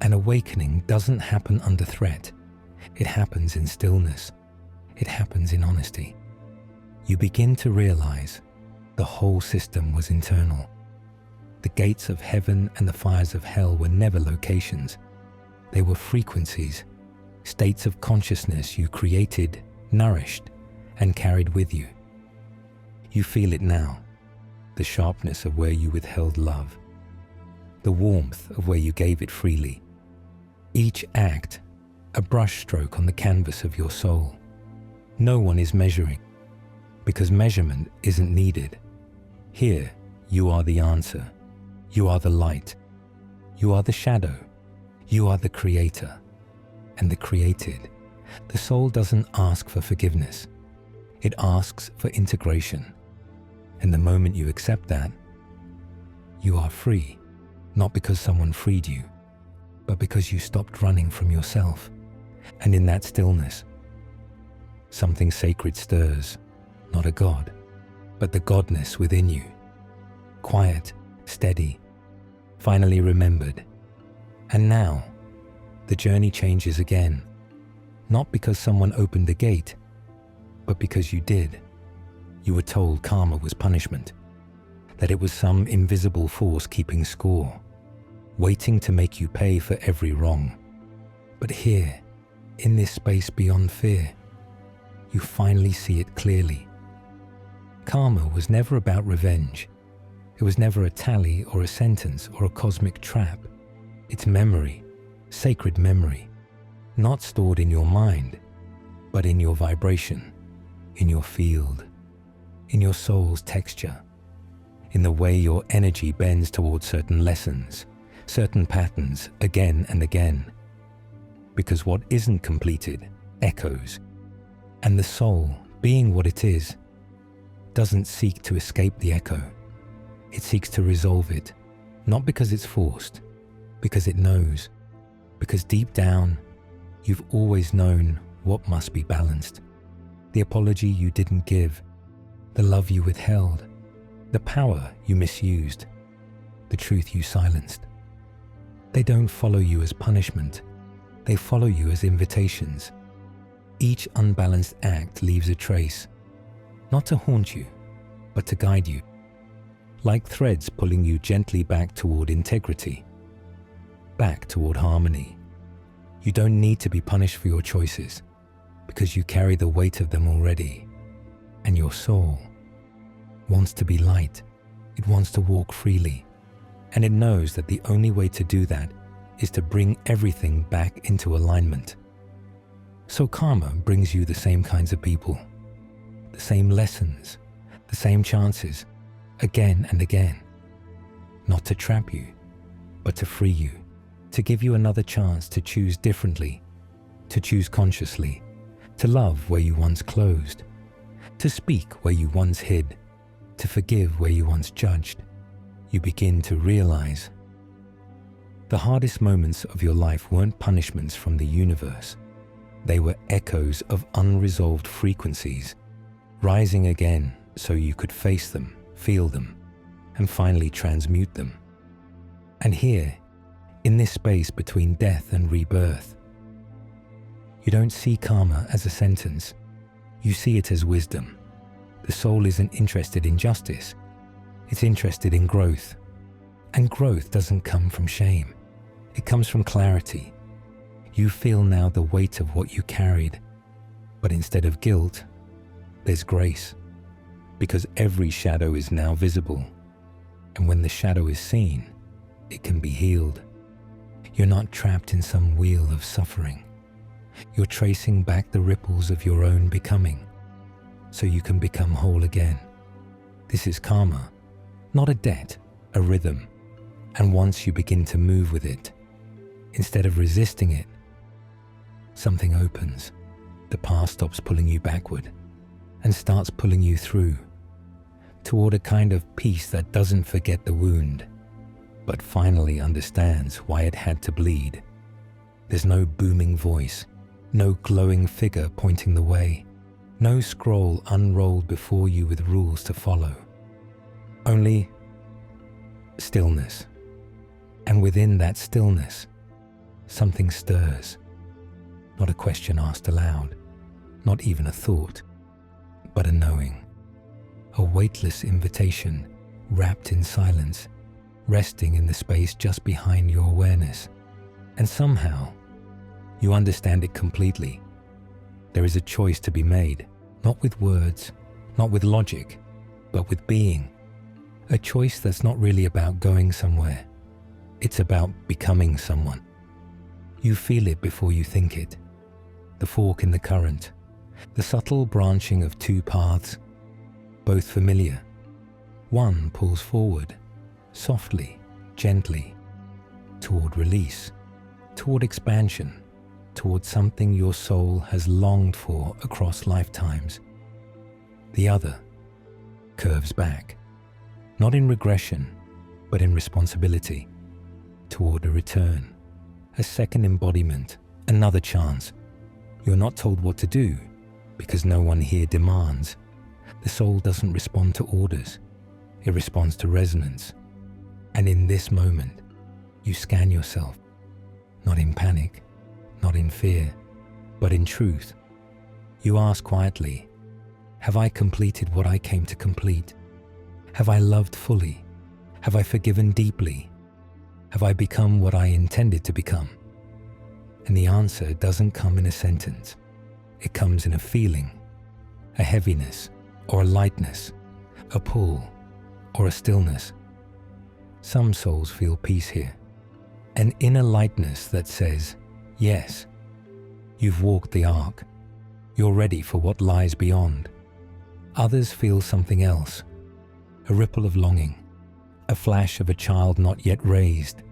Speaker 1: An awakening doesn't happen under threat. It happens in stillness. It happens in honesty. You begin to realize the whole system was internal. The gates of heaven and the fires of hell were never locations. They were frequencies, states of consciousness you created, nourished, and carried with you. You feel it now, the sharpness of where you withheld love, the warmth of where you gave it freely. Each act, a brushstroke on the canvas of your soul. No one is measuring, because measurement isn't needed. Here, you are the answer. You are the light. You are the shadow. You are the creator and the created. The soul doesn't ask for forgiveness. It asks for integration. And the moment you accept that, you are free, not because someone freed you, but because you stopped running from yourself. And in that stillness, something sacred stirs, not a god, but the godness within you. Quiet, steady, finally remembered. And now, the journey changes again, not because someone opened the gate, but because you did. You were told karma was punishment, that it was some invisible force keeping score, waiting to make you pay for every wrong. But here, in this space beyond fear, you finally see it clearly. Karma was never about revenge. It was never a tally or a sentence or a cosmic trap. It's memory, sacred memory, not stored in your mind, but in your vibration, in your field, in your soul's texture, in the way your energy bends towards certain lessons, certain patterns again and again. Because what isn't completed echoes, and the soul, being what it is, doesn't seek to escape the echo. It seeks to resolve it, not because it's forced, because it knows, because deep down, you've always known what must be balanced. The apology you didn't give, the love you withheld, the power you misused, the truth you silenced. They don't follow you as punishment, they follow you as invitations. Each unbalanced act leaves a trace, not to haunt you, but to guide you, like threads pulling you gently back toward integrity, back toward harmony. You don't need to be punished for your choices, because you carry the weight of them already. And your soul wants to be light. It wants to walk freely. And it knows that the only way to do that is to bring everything back into alignment. So karma brings you the same kinds of people, the same lessons, the same chances, again and again. Not to trap you, but to free you, to give you another chance to choose differently, to choose consciously, to love where you once closed, to speak where you once hid, to forgive where you once judged. You begin to realize The hardest moments of your life weren't punishments from the universe. They were echoes of unresolved frequencies, rising again so you could face them, feel them, and finally transmute them. And here, in this space between death and rebirth, you don't see karma as a sentence. You see it as wisdom. The soul isn't interested in justice. It's interested in growth. And growth doesn't come from shame. It comes from clarity. You feel now the weight of what you carried, but instead of guilt, there's grace, because every shadow is now visible, and when the shadow is seen, it can be healed. You're not trapped in some wheel of suffering. You're tracing back the ripples of your own becoming, so you can become whole again. This is karma, not a debt, a rhythm, and once you begin to move with it, instead of resisting it, something opens. The past stops pulling you backward and starts pulling you through toward a kind of peace that doesn't forget the wound, but finally understands why it had to bleed. There's no booming voice, no glowing figure pointing the way, no scroll unrolled before you with rules to follow. Only stillness. And within that stillness, something stirs. Not a question asked aloud, not even a thought, but a knowing. A weightless invitation wrapped in silence, resting in the space just behind your awareness. And somehow, you understand it completely. There is a choice to be made, not with words, not with logic, but with being. A choice that's not really about going somewhere. It's about becoming someone. You feel it before you think it. The fork in the current, the subtle branching of two paths, both familiar. One pulls forward, softly, gently, toward release, toward expansion, toward something your soul has longed for across lifetimes. The other curves back, not in regression, but in responsibility, toward a return, a second embodiment, another chance. You're not told what to do, because no one here demands. The soul doesn't respond to orders. It responds to resonance. And in this moment, you scan yourself, not in panic, not in fear, but in truth. You ask quietly, have I completed what I came to complete? Have I loved fully? Have I forgiven deeply? Have I become what I intended to become? And the answer doesn't come in a sentence. It comes in a feeling, a heaviness or a lightness, a pull or a stillness. Some souls feel peace here, an inner lightness that says, yes, you've walked the arc. You're ready for what lies beyond. Others feel something else, a ripple of longing, a flash of a child not yet raised,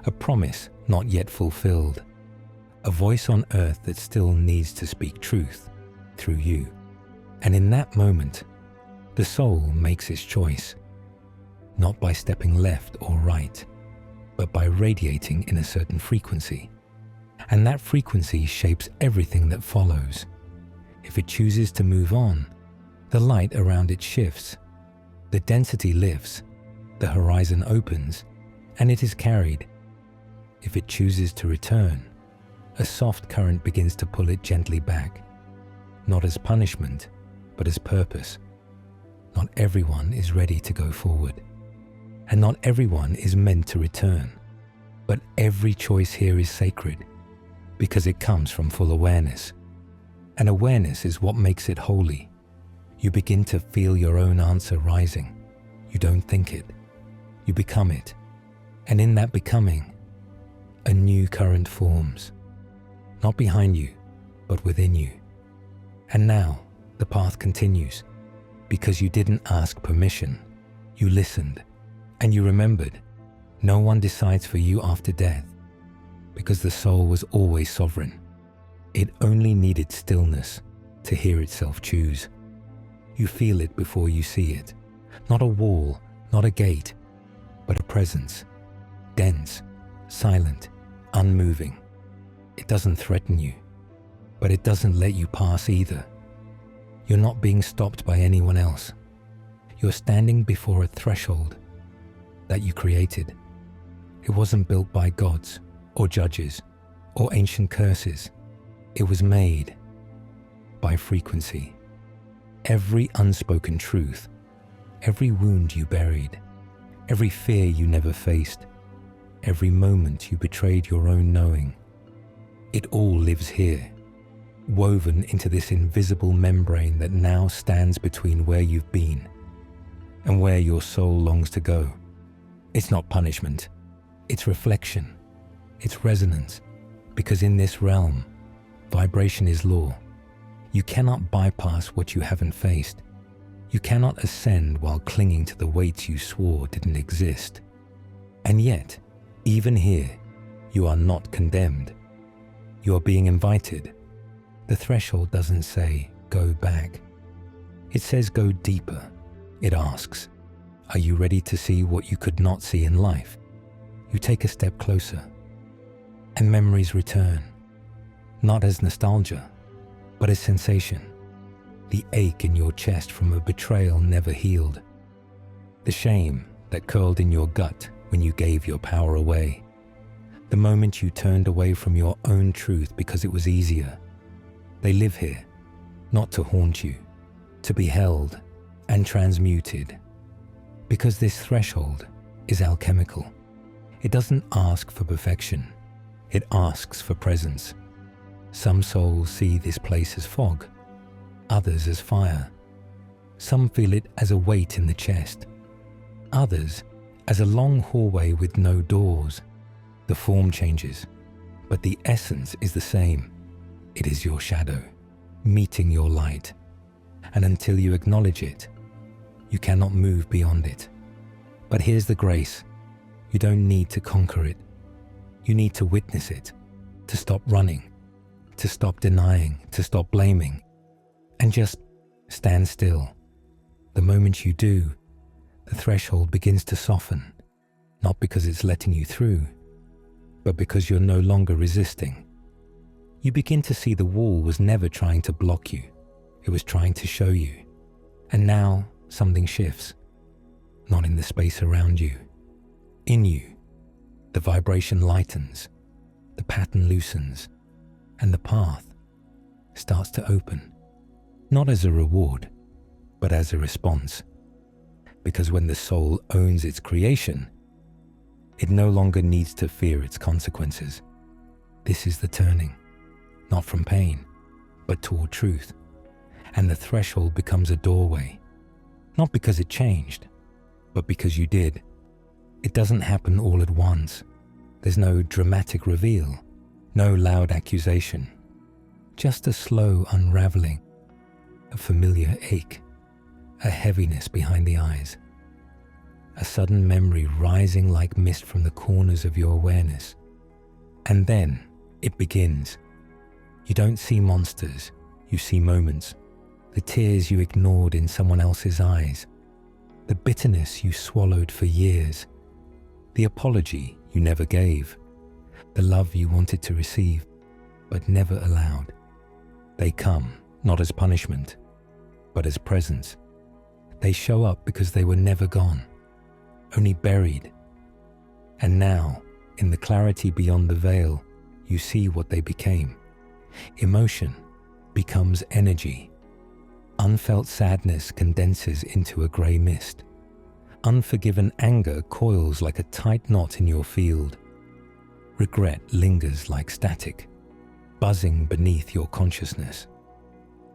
Speaker 1: a promise not yet fulfilled, a voice on earth that still needs to speak truth through you. And in that moment, the soul makes its choice, not by stepping left or right, but by radiating in a certain frequency. And that frequency shapes everything that follows. If it chooses to move on, the light around it shifts, the density lifts, the horizon opens, and it is carried. If it chooses to return, a soft current begins to pull it gently back, not as punishment, but as purpose. Not everyone is ready to go forward, and not everyone is meant to return. But every choice here is sacred, because it comes from full awareness. And awareness is what makes it holy. You begin to feel your own answer rising. You don't think it. You become it. And in that becoming, a new current forms. Not behind you, but within you. And now, the path continues, because you didn't ask permission. You listened, and you remembered. No one decides for you after death, because the soul was always sovereign. It only needed stillness to hear itself choose. You feel it before you see it. Not a wall, not a gate, but a presence. Dense, silent, unmoving. It doesn't threaten you, but it doesn't let you pass either. You're not being stopped by anyone else. You're standing before a threshold that you created. It wasn't built by gods or judges or ancient curses. It was made by frequency. Every unspoken truth, every wound you buried, every fear you never faced, every moment you betrayed your own knowing, it all lives here, woven into this invisible membrane that now stands between where you've been and where your soul longs to go. It's not punishment, it's reflection, it's resonance, because in this realm, vibration is law. You cannot bypass what you haven't faced. You cannot ascend while clinging to the weights you swore didn't exist. And yet, even here, you are not condemned. You are being invited. The threshold doesn't say, go back. It says, go deeper. It asks, are you ready to see what you could not see in life? You take a step closer, and memories return, not as nostalgia, but as sensation. The ache in your chest from a betrayal never healed. The shame that curled in your gut when you gave your power away. The moment you turned away from your own truth because it was easier. They live here, not to haunt you, to be held and transmuted. Because this threshold is alchemical. It doesn't ask for perfection. It asks for presence. Some souls see this place as fog, others as fire. Some feel it as a weight in the chest, others as a long hallway with no doors. The form changes, but the essence is the same. It is your shadow, meeting your light. And until you acknowledge it, you cannot move beyond it. But here's the grace. You don't need to conquer it. You need to witness it, to stop running, to stop denying, to stop blaming, and just stand still. The moment you do, the threshold begins to soften, not because it's letting you through, but because you're no longer resisting. You begin to see the wall was never trying to block you. It was trying to show you. And now something shifts, not in the space around you. In you, the vibration lightens, the pattern loosens, and the path starts to open, not as a reward, but as a response. Because when the soul owns its creation, it no longer needs to fear its consequences. This is the turning, not from pain, but toward truth. And the threshold becomes a doorway, not because it changed, but because you did. It doesn't happen all at once. There's no dramatic reveal, no loud accusation, just a slow unraveling, a familiar ache, a heaviness behind the eyes, a sudden memory rising like mist from the corners of your awareness. And then it begins. You don't see monsters, you see moments, the tears you ignored in someone else's eyes, the bitterness you swallowed for years, the apology you never gave, the love you wanted to receive, but never allowed. They come not as punishment, but as presence. They show up because they were never gone, only buried. And now, in the clarity beyond the veil, you see what they became. Emotion becomes energy. Unfelt sadness condenses into a grey mist. Unforgiven anger coils like a tight knot in your field. Regret lingers like static, buzzing beneath your consciousness.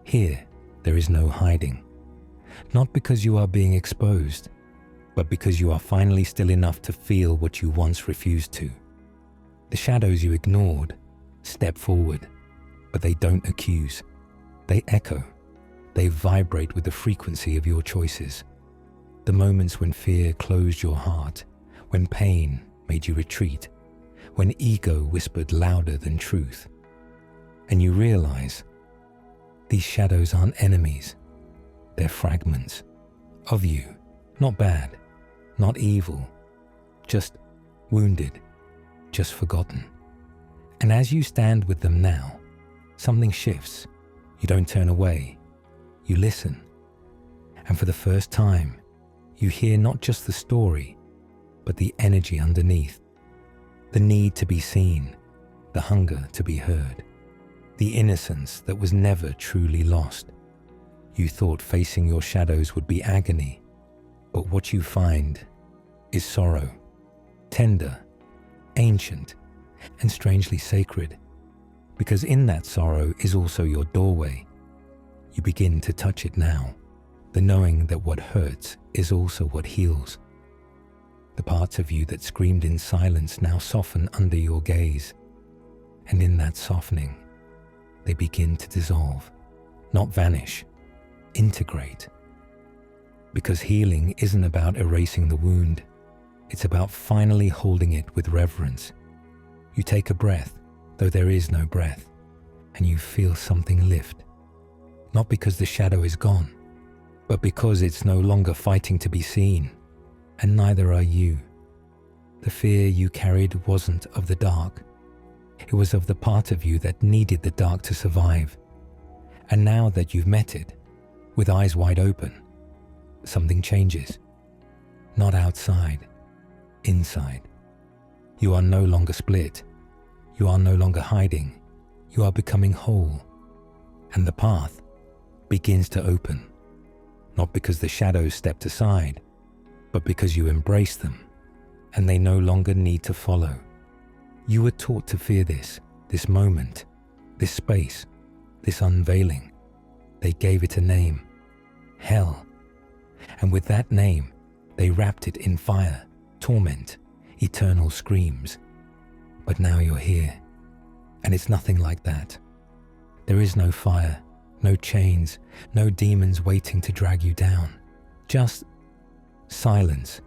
Speaker 1: Here, there is no hiding. Not because you are being exposed, but because you are finally still enough to feel what you once refused to. The shadows you ignored step forward, but they don't accuse. They echo. They vibrate with the frequency of your choices. The moments when fear closed your heart, when pain made you retreat, when ego whispered louder than truth. And you realize these shadows aren't enemies. They're fragments of you. Not bad, not evil, just wounded, just forgotten. And as you stand with them now, something shifts. You don't turn away. You listen. And for the first time, you hear not just the story, but the energy underneath. The need to be seen, the hunger to be heard, the innocence that was never truly lost. You thought facing your shadows would be agony, but what you find is sorrow, tender, ancient, and strangely sacred, because in that sorrow is also your doorway. You begin to touch it now, the knowing that what hurts is also what heals. The parts of you that screamed in silence now soften under your gaze, and in that softening, they begin to dissolve, not vanish, integrate. Because healing isn't about erasing the wound, it's about finally holding it with reverence. You take a breath, though there is no breath, and you feel something lift. Not because the shadow is gone, but because it's no longer fighting to be seen, and neither are you. The fear you carried wasn't of the dark. It was of the part of you that needed the dark to survive. And now that you've met it, with eyes wide open, something changes. Not outside, inside. You are no longer split. You are no longer hiding. You are becoming whole. And the path begins to open. Not because the shadows stepped aside, but because you embrace them, and they no longer need to follow. You were taught to fear this moment, this space, this unveiling. They gave it a name, hell. And with that name, they wrapped it in fire, torment, eternal screams. But now you're here, and it's nothing like that. There is no fire, no chains, no demons waiting to drag you down. Just silence,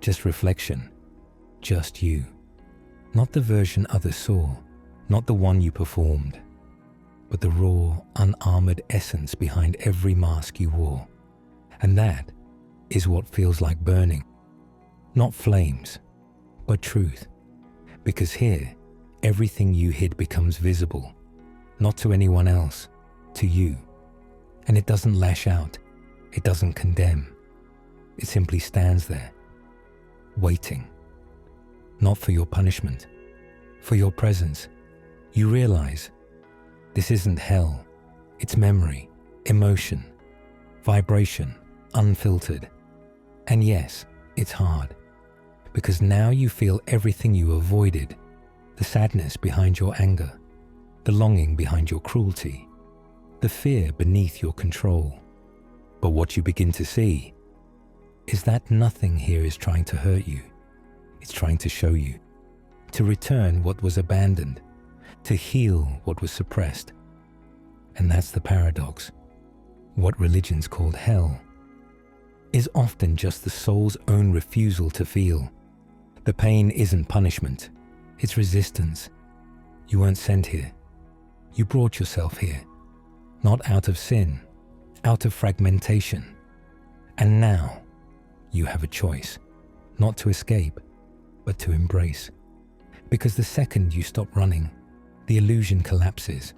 Speaker 1: just reflection, just you. Not the version others saw, not the one you performed, but the raw, unarmored essence behind every mask you wore. And that is what feels like burning. Not flames, but truth. Because here, everything you hid becomes visible, not to anyone else, to you. And it doesn't lash out, it doesn't condemn. It simply stands there, waiting. Not for your punishment, for your presence. You realize this isn't hell, it's memory, emotion, vibration, unfiltered. And yes, it's hard, because now you feel everything you avoided, the sadness behind your anger, the longing behind your cruelty, the fear beneath your control. But what you begin to see is that nothing here is trying to hurt you. It's trying to show you, to return what was abandoned, to heal what was suppressed. And that's the paradox. What religions called hell is often just the soul's own refusal to feel. The pain isn't punishment, it's resistance. You weren't sent here. You brought yourself here, not out of sin, out of fragmentation. And now you have a choice, not to escape, but to embrace. Because the second you stop running, the illusion collapses,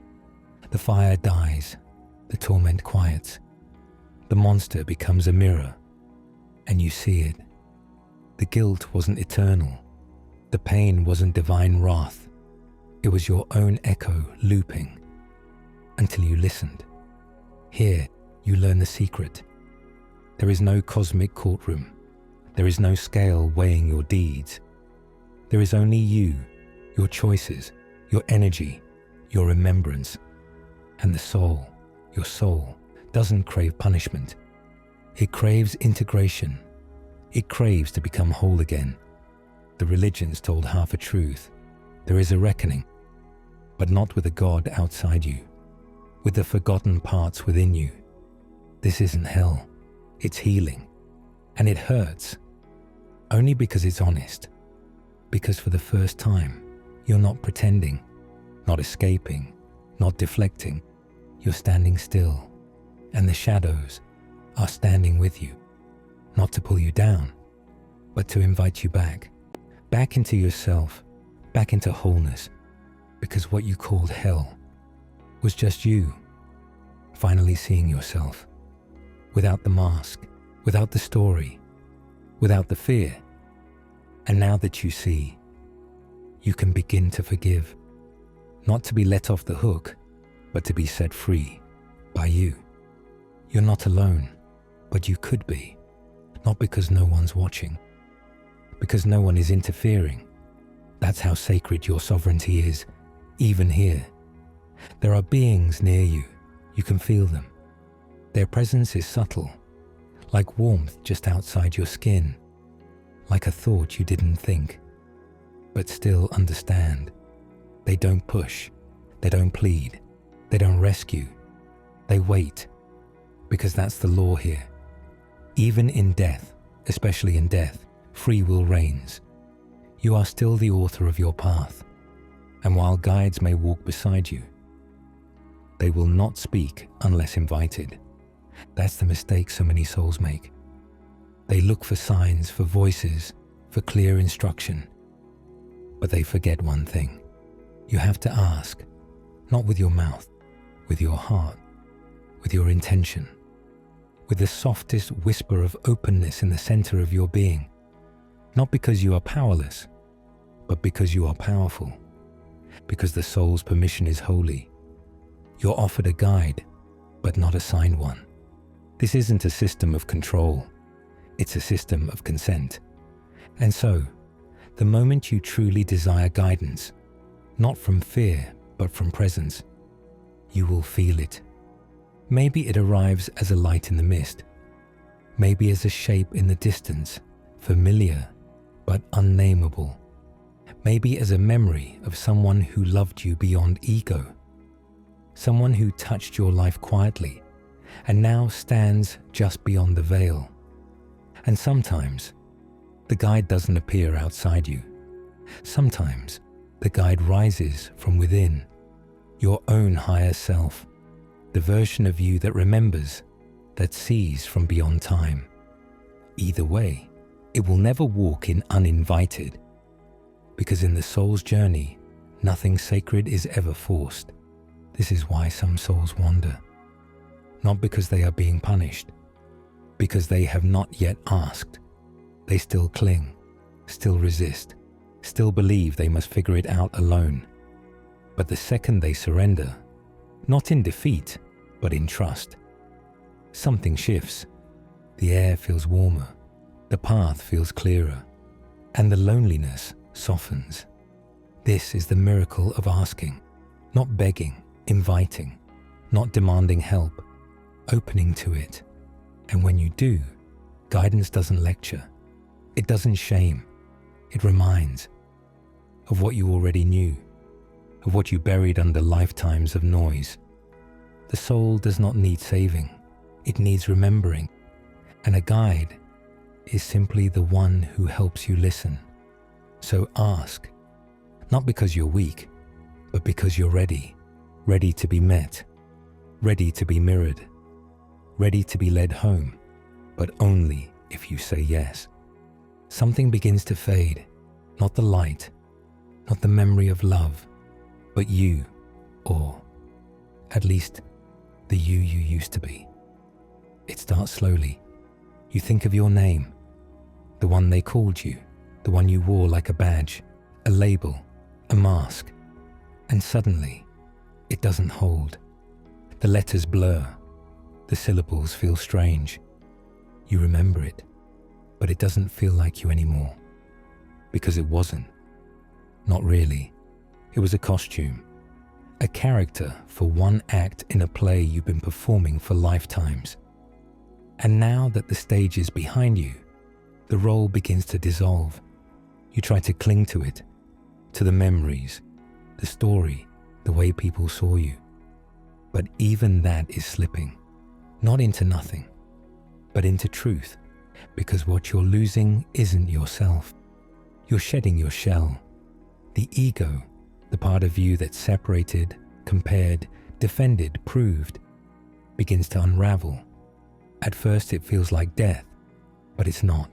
Speaker 1: the fire dies, the torment quiets, the monster becomes a mirror, and you see it. The guilt wasn't eternal. The pain wasn't divine wrath. It was your own echo looping until you listened. Here, you learn the secret. There is no cosmic courtroom. There is no scale weighing your deeds. There is only you, your choices, your energy, your remembrance. And the soul, your soul, doesn't crave punishment. It craves integration. It craves to become whole again. The religions told half a truth. There is a reckoning, but not with a God outside you, with the forgotten parts within you. This isn't hell, it's healing. And it hurts, only because it's honest. Because for the first time, you're not pretending, not escaping, not deflecting. You're standing still, and the shadows are standing with you, not to pull you down, but to invite you back into yourself, back into wholeness, because what you called hell was just you finally seeing yourself, without the mask, without the story, without the fear. And now that you see, you can begin to forgive, not to be let off the hook, but to be set free by you. You're not alone, but you could be, not because no one's watching, because no one is interfering. That's how sacred your sovereignty is, even here. There are beings near you. You can feel them. Their presence is subtle, like warmth just outside your skin, like a thought you didn't think, but still understand. They don't push, they don't plead, they don't rescue, they wait, because that's the law here. Even in death, especially in death, free will reigns. You are still the author of your path, and while guides may walk beside you, they will not speak unless invited. That's the mistake so many souls make. They look for signs, for voices, for clear instruction, but they forget one thing. You have to ask, not with your mouth, with your heart, with your intention, with the softest whisper of openness in the center of your being, not because you are powerless, but because you are powerful, because the soul's permission is holy. You're offered a guide, but not assigned one. This isn't a system of control, it's a system of consent. And so, the moment you truly desire guidance, not from fear, but from presence, you will feel it. Maybe it arrives as a light in the mist, maybe as a shape in the distance, familiar but unnameable, maybe as a memory of someone who loved you beyond ego, someone who touched your life quietly and now stands just beyond the veil. And sometimes, the guide doesn't appear outside you. Sometimes, the guide rises from within, your own higher self, the version of you that remembers, that sees from beyond time. Either way, it will never walk in uninvited, because in the soul's journey, nothing sacred is ever forced. This is why some souls wander, not because they are being punished, because they have not yet asked. They still cling, still resist, still believe they must figure it out alone. But the second they surrender, not in defeat, but in trust, something shifts. The air feels warmer, the path feels clearer, and the loneliness softens. This is the miracle of asking, not begging, inviting, not demanding help, opening to it. And when you do, guidance doesn't lecture, it doesn't shame, it reminds of what you already knew, of what you buried under lifetimes of noise. The soul does not need saving, it needs remembering, and a guide is simply the one who helps you listen. So ask, not because you're weak, but because you're ready, ready to be met, ready to be mirrored, ready to be led home, but only if you say yes. Something begins to fade, not the light, not the memory of love, but you, or at least the you used to be. It starts slowly. You think of your name, the one they called you, the one you wore like a badge, a label, a mask, and suddenly it doesn't hold. The letters blur, the syllables feel strange. You remember it, but it doesn't feel like you anymore, because it wasn't. Not really. It was a costume, a character for one act in a play you've been performing for lifetimes. And now that the stage is behind you, the role begins to dissolve. You try to cling to it, to the memories, the story, the way people saw you. But even that is slipping, not into nothing, but into truth, because what you're losing isn't yourself. You're shedding your shell. The ego, the part of you that separated, compared, defended, proved, begins to unravel. At first it feels like death, but it's not.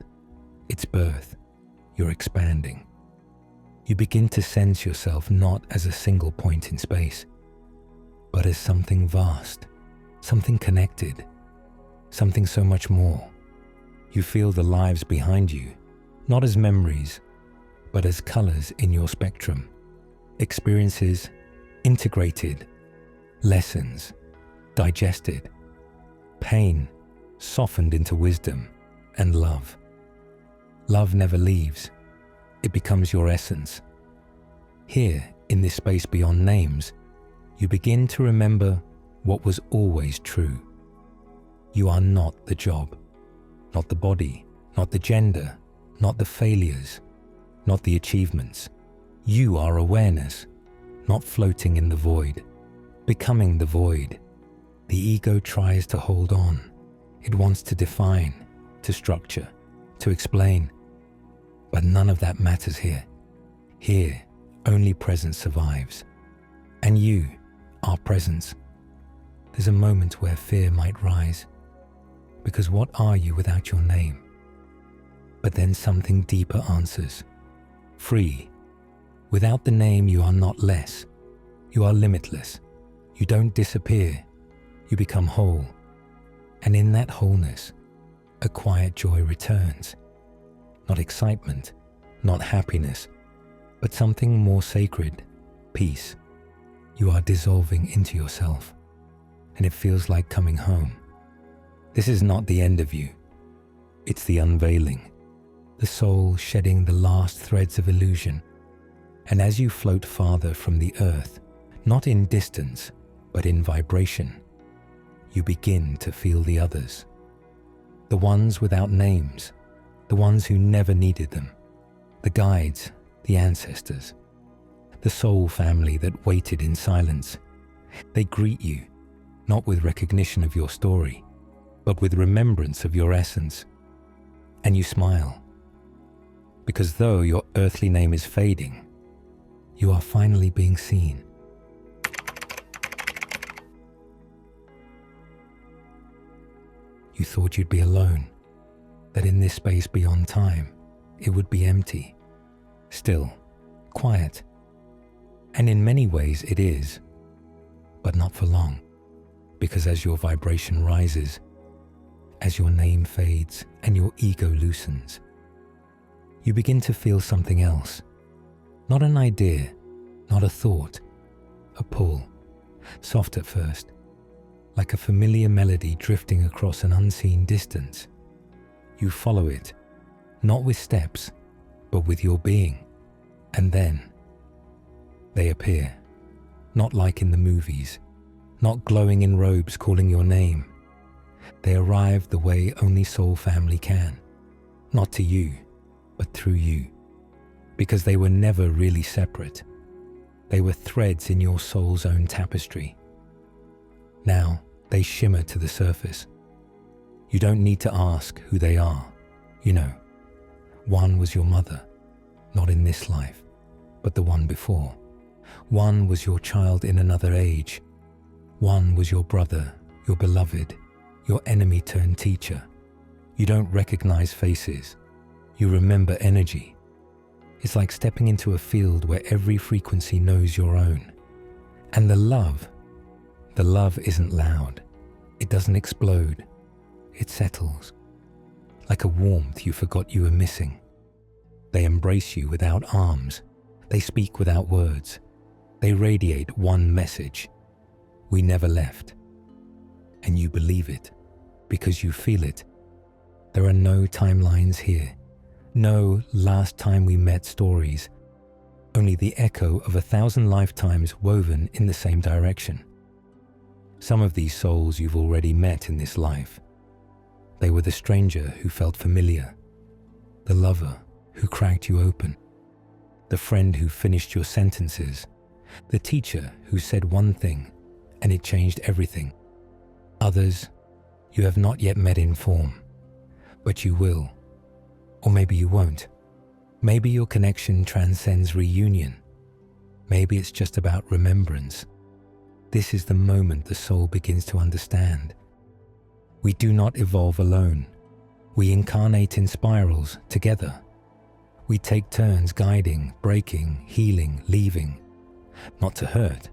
Speaker 1: It's birth. You're expanding. you begin to sense yourself not as a single point in space, but as something vast, something connected, something so much more. You feel the lives behind you, not as memories, but as colors in your spectrum, experiences integrated, lessons digested, pain softened into wisdom, and love. Love never leaves. It becomes your essence. Here, in this space beyond names, you begin to remember what was always true. You are not the job, not the body, not the gender, not the failures, not the achievements. You are awareness, not floating in the void, becoming the void. The ego tries to hold on. It wants to define, to structure, to explain. But none of that matters here. Here, only presence survives. And you are presence. There's a moment where fear might rise. Because what are you without your name? But then something deeper answers. Free. Without the name, you are not less. You are limitless. You don't disappear. You become whole. And in that wholeness, a quiet joy returns. Not excitement, not happiness, but something more sacred, peace. You are dissolving into yourself, and it feels like coming home. This is not the end of you. It's the unveiling, the soul shedding the last threads of illusion. And as you float farther from the earth, not in distance, but in vibration, you begin to feel the others. The ones without names, the ones who never needed them, the guides, the ancestors, the soul family that waited in silence. They greet you, not with recognition of your story, but with remembrance of your essence. And you smile, because though your earthly name is fading, you are finally being seen. You thought you'd be alone, that in this space beyond time, it would be empty, still, quiet. And in many ways it is, but not for long, because as your vibration rises, as your name fades and your ego loosens, you begin to feel something else. Not an idea, not a thought, a pull, soft at first, like a familiar melody drifting across an unseen distance. You follow it, not with steps, but with your being. And then they appear, not like in the movies, not glowing in robes calling your name. They arrive the way only soul family can, not to you, but through you, because they were never really separate. They were threads in your soul's own tapestry. Now they shimmer to the surface. You don't need to ask who they are. You know, one was your mother, not in this life, but the one before. One was your child in another age. One was your brother, your beloved, your enemy turned teacher. You don't recognize faces. You remember energy. It's like stepping into a field where every frequency knows your own. And the love isn't loud. It doesn't explode. It settles. Like a warmth you forgot you were missing. They embrace you without arms. They speak without words. They radiate one message. We never left. And you believe it because you feel it. There are no timelines here. No last time we met stories. Only the echo of 1,000 lifetimes woven in the same direction. Some of these souls you've already met in this life. They were the stranger who felt familiar, the lover who cracked you open, the friend who finished your sentences, the teacher who said one thing and it changed everything. Others you have not yet met in form, but you will, or maybe you won't. Maybe your connection transcends reunion. Maybe it's just about remembrance. This is the moment the soul begins to understand. We do not evolve alone. We incarnate in spirals together. We take turns guiding, breaking, healing, leaving, not to hurt,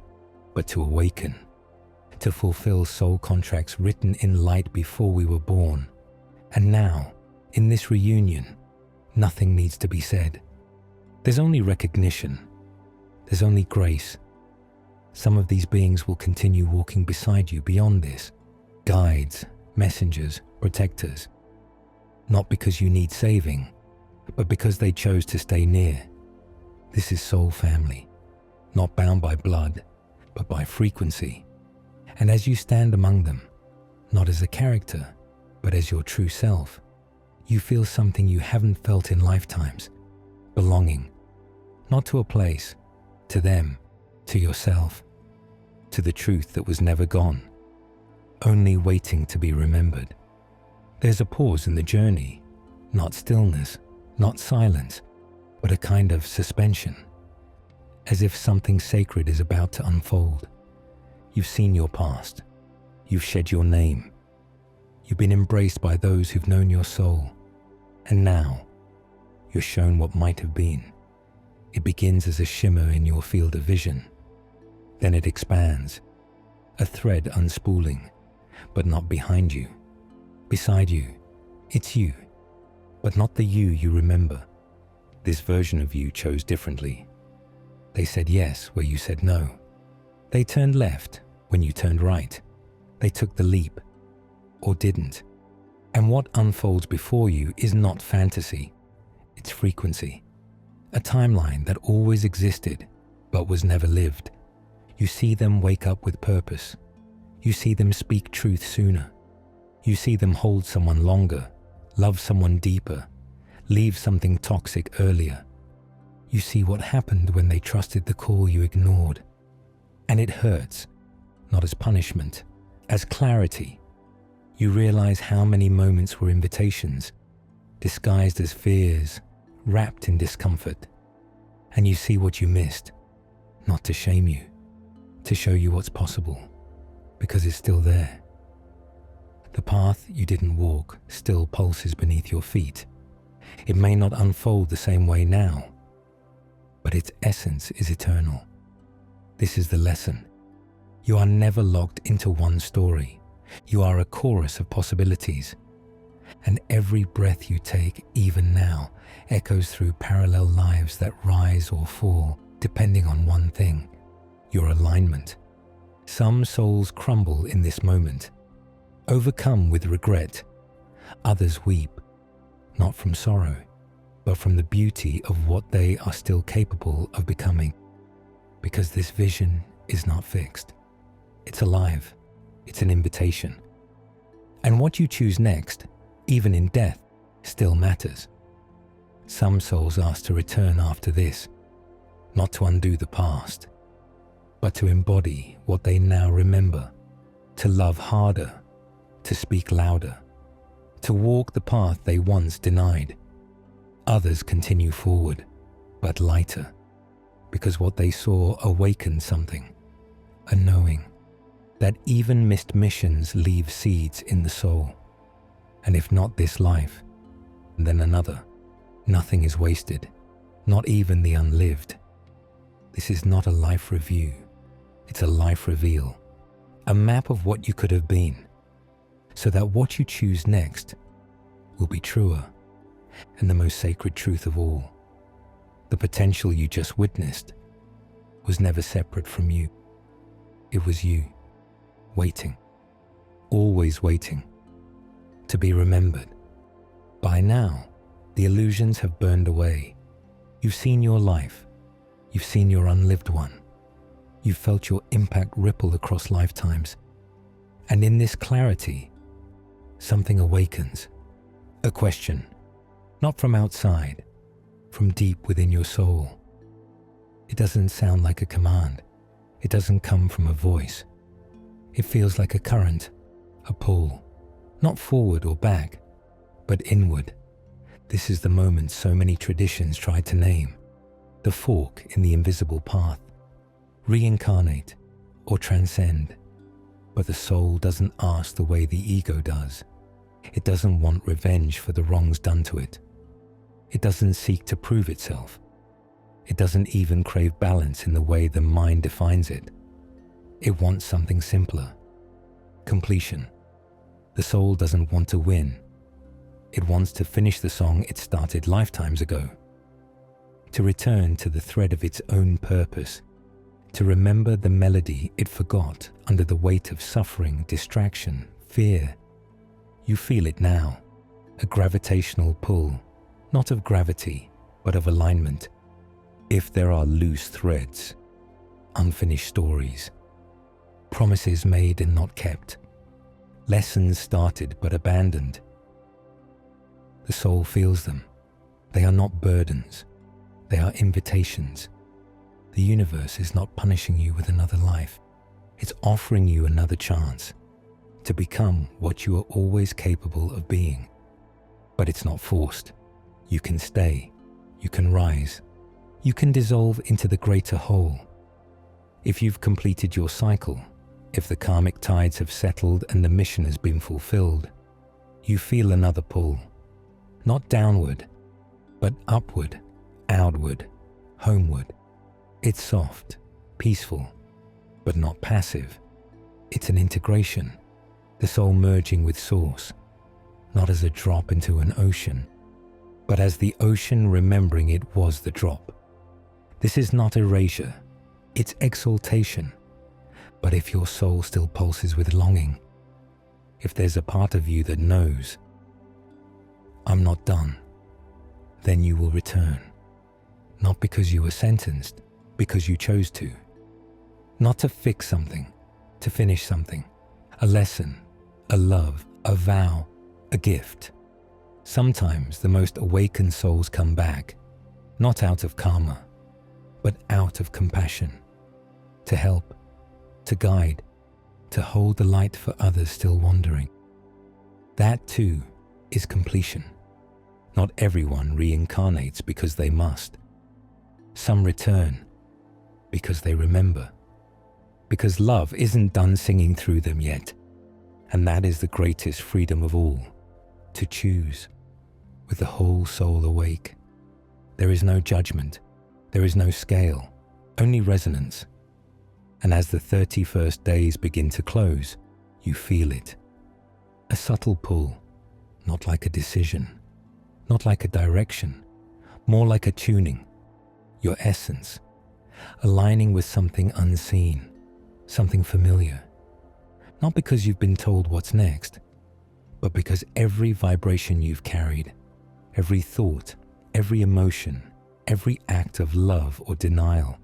Speaker 1: but to awaken, to fulfill soul contracts written in light before we were born. And now, in this reunion, nothing needs to be said. There's only recognition. There's only grace. Some of these beings will continue walking beside you beyond this. Guides, messengers, protectors. Not because you need saving, but because they chose to stay near. This is soul family, not bound by blood, but by frequency. And as you stand among them, not as a character, but as your true self, you feel something you haven't felt in lifetimes. Belonging, not to a place, to them, to yourself, to the truth that was never gone, only waiting to be remembered. There's a pause in the journey, not stillness, not silence, but a kind of suspension, as if something sacred is about to unfold. You've seen your past. You've shed your name. You've been embraced by those who've known your soul. And now, you're shown what might have been. It begins as a shimmer in your field of vision. Then it expands, a thread unspooling, but not behind you. Beside you, it's you, but not the you remember. This version of you chose differently. They said yes where you said no. They turned left when you turned right. They took the leap, or didn't. And what unfolds before you is not fantasy, it's frequency. A timeline that always existed, but was never lived. You see them wake up with purpose. You see them speak truth sooner. You see them hold someone longer, love someone deeper, leave something toxic earlier. You see what happened when they trusted the call you ignored. And it hurts, not as punishment, as clarity. You realize how many moments were invitations, disguised as fears, wrapped in discomfort. And you see what you missed, not to shame you, to show you what's possible, because it's still there. The path you didn't walk still pulses beneath your feet. It may not unfold the same way now, but its essence is eternal. This is the lesson. You are never locked into one story. You are a chorus of possibilities. And every breath you take, even now, echoes through parallel lives that rise or fall, depending on one thing: your alignment. Some souls crumble in this moment, overcome with regret. Others weep, not from sorrow, but from the beauty of what they are still capable of becoming. Because this vision is not fixed. It's alive. It's an invitation. And what you choose next, even in death, still matters. Some souls ask to return after this, not to undo the past, but to embody what they now remember, to love harder, to speak louder, to walk the path they once denied. Others continue forward, but lighter, because what they saw awakened something, a knowing that even missed missions leave seeds in the soul. And if not this life, then another. Nothing is wasted, not even the unlived. This is not a life review, it's a life reveal, a map of what you could have been, so that what you choose next will be truer, and the most sacred truth of all. The potential you just witnessed was never separate from you. It was you, waiting, always waiting, to be remembered. By now, the illusions have burned away. You've seen your life. You've seen your unlived one. You've felt your impact ripple across lifetimes. And in this clarity, something awakens. A question, not from outside, from deep within your soul. It doesn't sound like a command. It doesn't come from a voice. It feels like a current, a pull, not forward or back, but inward. This is the moment so many traditions try to name, the fork in the invisible path. Reincarnate or transcend. But the soul doesn't ask the way the ego does. It doesn't want revenge for the wrongs done to it. It doesn't seek to prove itself. It doesn't even crave balance in the way the mind defines it. It wants something simpler. Completion. The soul doesn't want to win. It wants to finish the song it started lifetimes ago. To return to the thread of its own purpose. To remember the melody it forgot under the weight of suffering, distraction, fear. You feel it now. A gravitational pull. Not of gravity, but of alignment. If there are loose threads, unfinished stories, promises made and not kept, lessons started but abandoned, the soul feels them. They are not burdens. They are invitations. The universe is not punishing you with another life. It's offering you another chance to become what you are always capable of being. But it's not forced. You can stay. You can rise. You can dissolve into the greater whole. If you've completed your cycle, if the karmic tides have settled and the mission has been fulfilled, you feel another pull. Not downward, but upward, outward, homeward. It's soft, peaceful, but not passive. It's an integration, the soul merging with source, not as a drop into an ocean, but as the ocean remembering it was the drop. This is not erasure, it's exaltation. But if your soul still pulses with longing, if there's a part of you that knows, I'm not done, then you will return. Not because you were sentenced, because you chose to. Not to fix something, to finish something, a lesson, a love, a vow, a gift. Sometimes the most awakened souls come back, not out of karma, but out of compassion, to help, to guide, to hold the light for others still wandering. That too is completion. Not everyone reincarnates because they must. Some return because they remember, because love isn't done singing through them yet. And that is the greatest freedom of all, to choose with the whole soul awake. There is no judgment, there is no scale, only resonance. And as the 31st days begin to close, you feel it. A subtle pull, not like a decision, not like a direction, more like a tuning, your essence, aligning with something unseen, something familiar. Not because you've been told what's next, but because every vibration you've carried, every thought, every emotion, every act of love or denial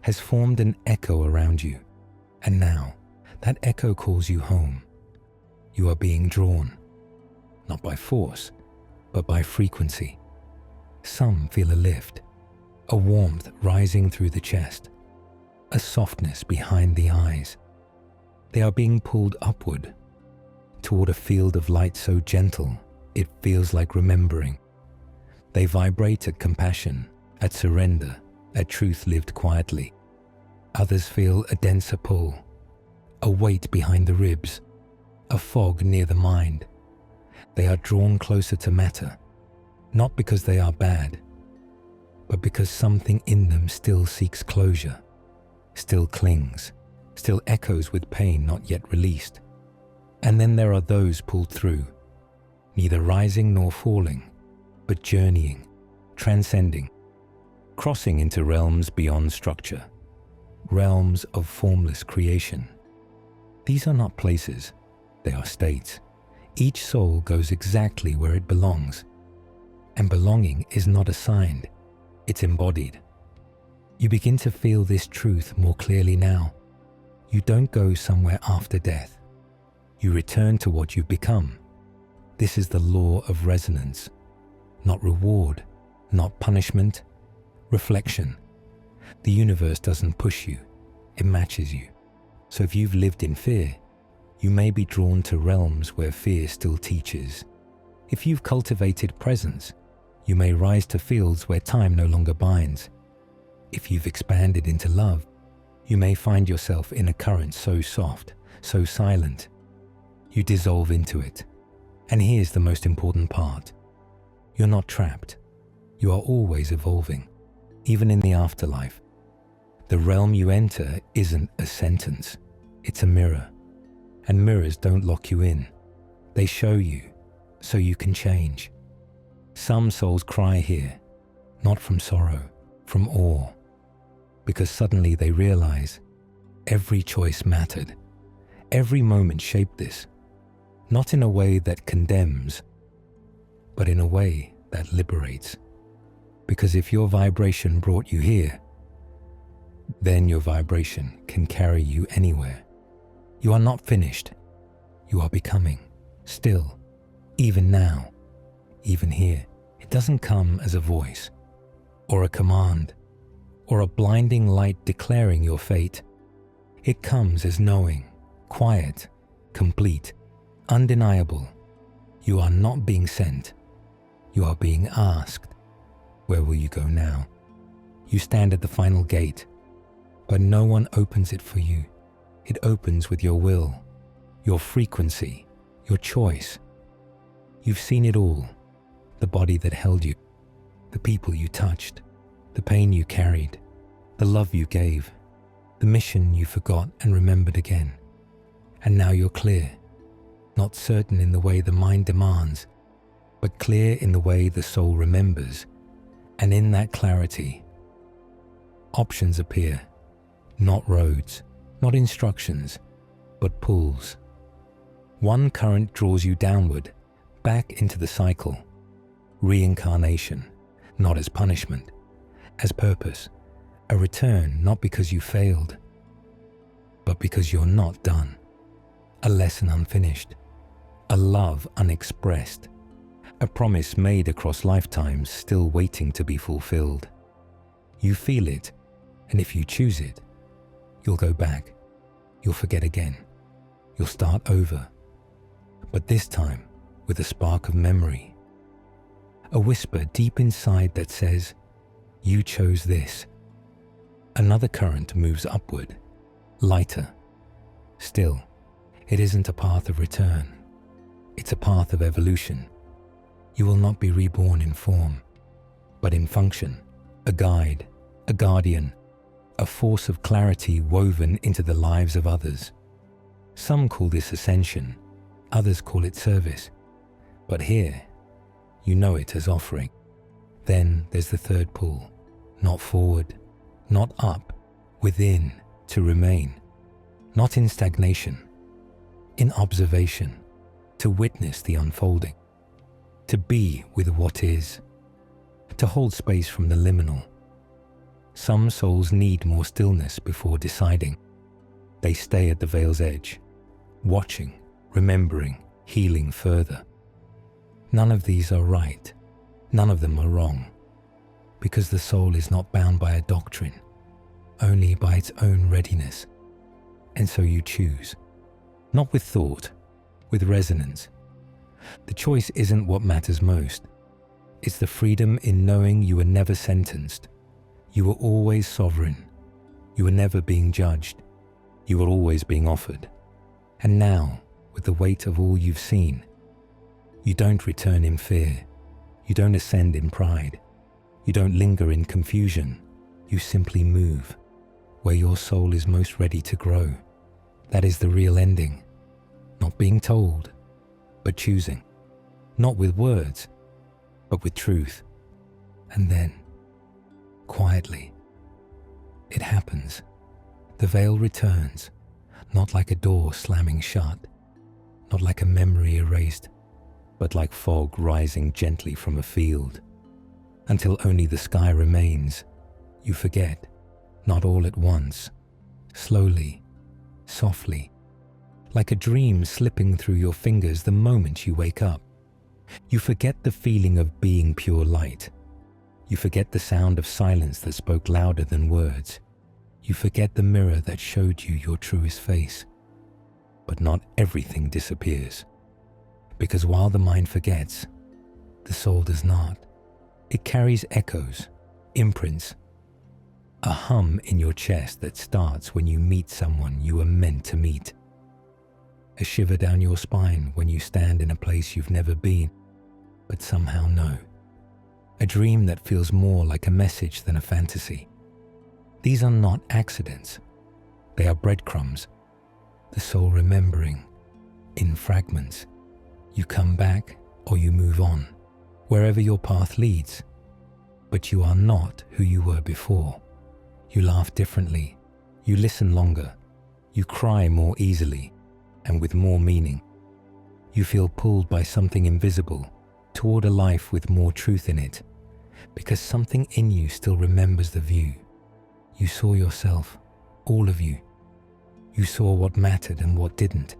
Speaker 1: has formed an echo around you. And now, that echo calls you home. You are being drawn, not by force, but by frequency. Some feel a lift, a warmth rising through the chest, a softness behind the eyes. They are being pulled upward, toward a field of light so gentle it feels like remembering. They vibrate at compassion, at surrender, at truth lived quietly. Others feel a denser pull, a weight behind the ribs, a fog near the mind. They are drawn closer to matter, not because they are bad, but because something in them still seeks closure, still clings, still echoes with pain not yet released. And then there are those pulled through, neither rising nor falling, but journeying, transcending, crossing into realms beyond structure, realms of formless creation. These are not places, they are states. Each soul goes exactly where it belongs, and belonging is not assigned, it's embodied. You begin to feel this truth more clearly now. You don't go somewhere after death. You return to what you've become. This is the law of resonance, not reward, not punishment, reflection. The universe doesn't push you, it matches you. So if you've lived in fear, you may be drawn to realms where fear still teaches. If you've cultivated presence, you may rise to fields where time no longer binds. If you've expanded into love, you may find yourself in a current so soft, so silent. You dissolve into it. And here's the most important part. You're not trapped. You are always evolving, even in the afterlife. The realm you enter isn't a sentence, it's a mirror. And mirrors don't lock you in. They show you, so you can change. Some souls cry here, not from sorrow, from awe, because suddenly they realize every choice mattered. Every moment shaped this, not in a way that condemns, but in a way that liberates. Because if your vibration brought you here, then your vibration can carry you anywhere. You are not finished. You are becoming. Still, even now, even here. It doesn't come as a voice, or a command, or a blinding light declaring your fate. It comes as knowing, quiet, complete, undeniable. You are not being sent. You are being asked. Where will you go now? You stand at the final gate, but no one opens it for you. It opens with your will, your frequency, your choice. You've seen it all. The body that held you, the people you touched, the pain you carried, the love you gave, the mission you forgot and remembered again. And now you're clear, not certain in the way the mind demands, but clear in the way the soul remembers. And in that clarity, options appear, not roads, not instructions, but pulls. One current draws you downward, back into the cycle. Reincarnation, not as punishment, as purpose. A return not because you failed, but because you're not done. A lesson unfinished, a love unexpressed, a promise made across lifetimes still waiting to be fulfilled. You feel it, and if you choose it, you'll go back, you'll forget again, you'll start over, but this time with a spark of memory. A whisper deep inside that says, you chose this. Another current moves upward, lighter. Still, it isn't a path of return. It's a path of evolution. You will not be reborn in form, but in function, a guide, a guardian, a force of clarity woven into the lives of others. Some call this ascension, others call it service, but here, you know it as offering. Then there's the third pull, not forward, not up, within, to remain, not in stagnation, in observation, to witness the unfolding, to be with what is, to hold space from the liminal. Some souls need more stillness before deciding. They stay at the veil's edge, watching, remembering, healing further. None of these are right. None of them are wrong. Because the soul is not bound by a doctrine, only by its own readiness. And so you choose. Not with thought, with resonance. The choice isn't what matters most. It's the freedom in knowing you were never sentenced. You were always sovereign. You were never being judged. You were always being offered. And now, with the weight of all you've seen, you don't return in fear. You don't ascend in pride. You don't linger in confusion. You simply move where your soul is most ready to grow. That is the real ending. Not being told, but choosing. Not with words, but with truth. And then, quietly, it happens. The veil returns, not like a door slamming shut, not like a memory erased, but like fog rising gently from a field. Until only the sky remains, you forget, not all at once, slowly, softly, like a dream slipping through your fingers the moment you wake up. You forget the feeling of being pure light. You forget the sound of silence that spoke louder than words. You forget the mirror that showed you your truest face. But not everything disappears. Because while the mind forgets, the soul does not. It carries echoes, imprints, a hum in your chest that starts when you meet someone you were meant to meet. A shiver down your spine when you stand in a place you've never been, but somehow know. a dream that feels more like a message than a fantasy. These are not accidents. They are breadcrumbs, the soul remembering. In fragments, you come back or you move on, wherever your path leads. But you are not who you were before. You laugh differently, you listen longer, you cry more easily and with more meaning. You feel pulled by something invisible toward a life with more truth in it, because something in you still remembers the view. You saw yourself, all of you. You saw what mattered and what didn't.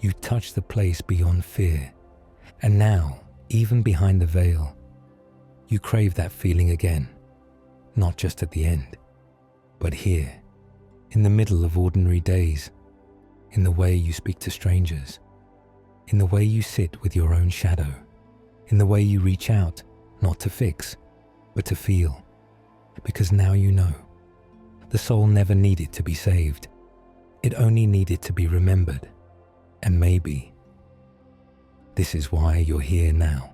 Speaker 1: You touched the place beyond fear, and now, even behind the veil, you crave that feeling again, not just at the end, but here, in the middle of ordinary days, in the way you speak to strangers, in the way you sit with your own shadow, in the way you reach out, not to fix, but to feel, because now you know. The soul never needed to be saved. It only needed to be remembered. And maybe this is why you're here now.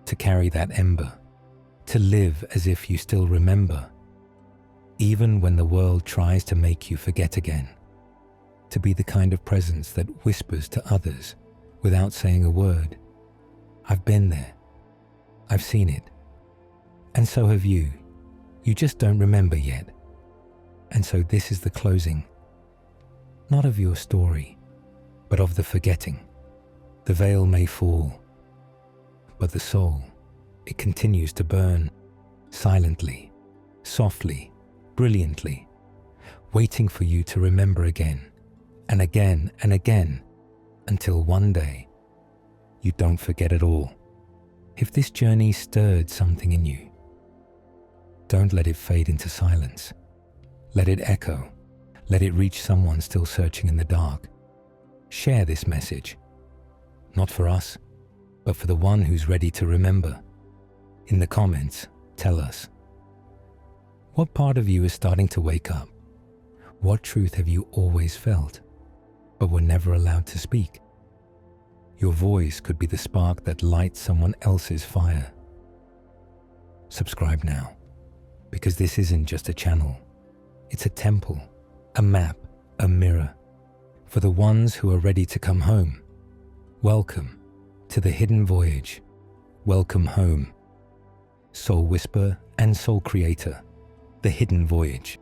Speaker 1: To carry that ember, to live as if you still remember, even when the world tries to make you forget again. To be the kind of presence that whispers to others without saying a word. I've been there. I've seen it. And so have you. You just don't remember yet. And so this is the closing, not of your story, but of the forgetting. The veil may fall, but the soul, it continues to burn, silently, softly, brilliantly, waiting for you to remember again, and again and again, until one day, you don't forget at all. If this journey stirred something in you, don't let it fade into silence. Let it echo. Let it reach someone still searching in the dark. Share this message, not for us, but for the one who's ready to remember. In the comments, tell us. What part of you is starting to wake up? What truth have you always felt, but were never allowed to speak? Your voice could be the spark that lights someone else's fire. Subscribe now, because this isn't just a channel. It's a temple, a map, a mirror. For the ones who are ready to come home, welcome to the hidden voyage. Welcome home. Soul Whisper and Soul Creator, the hidden voyage.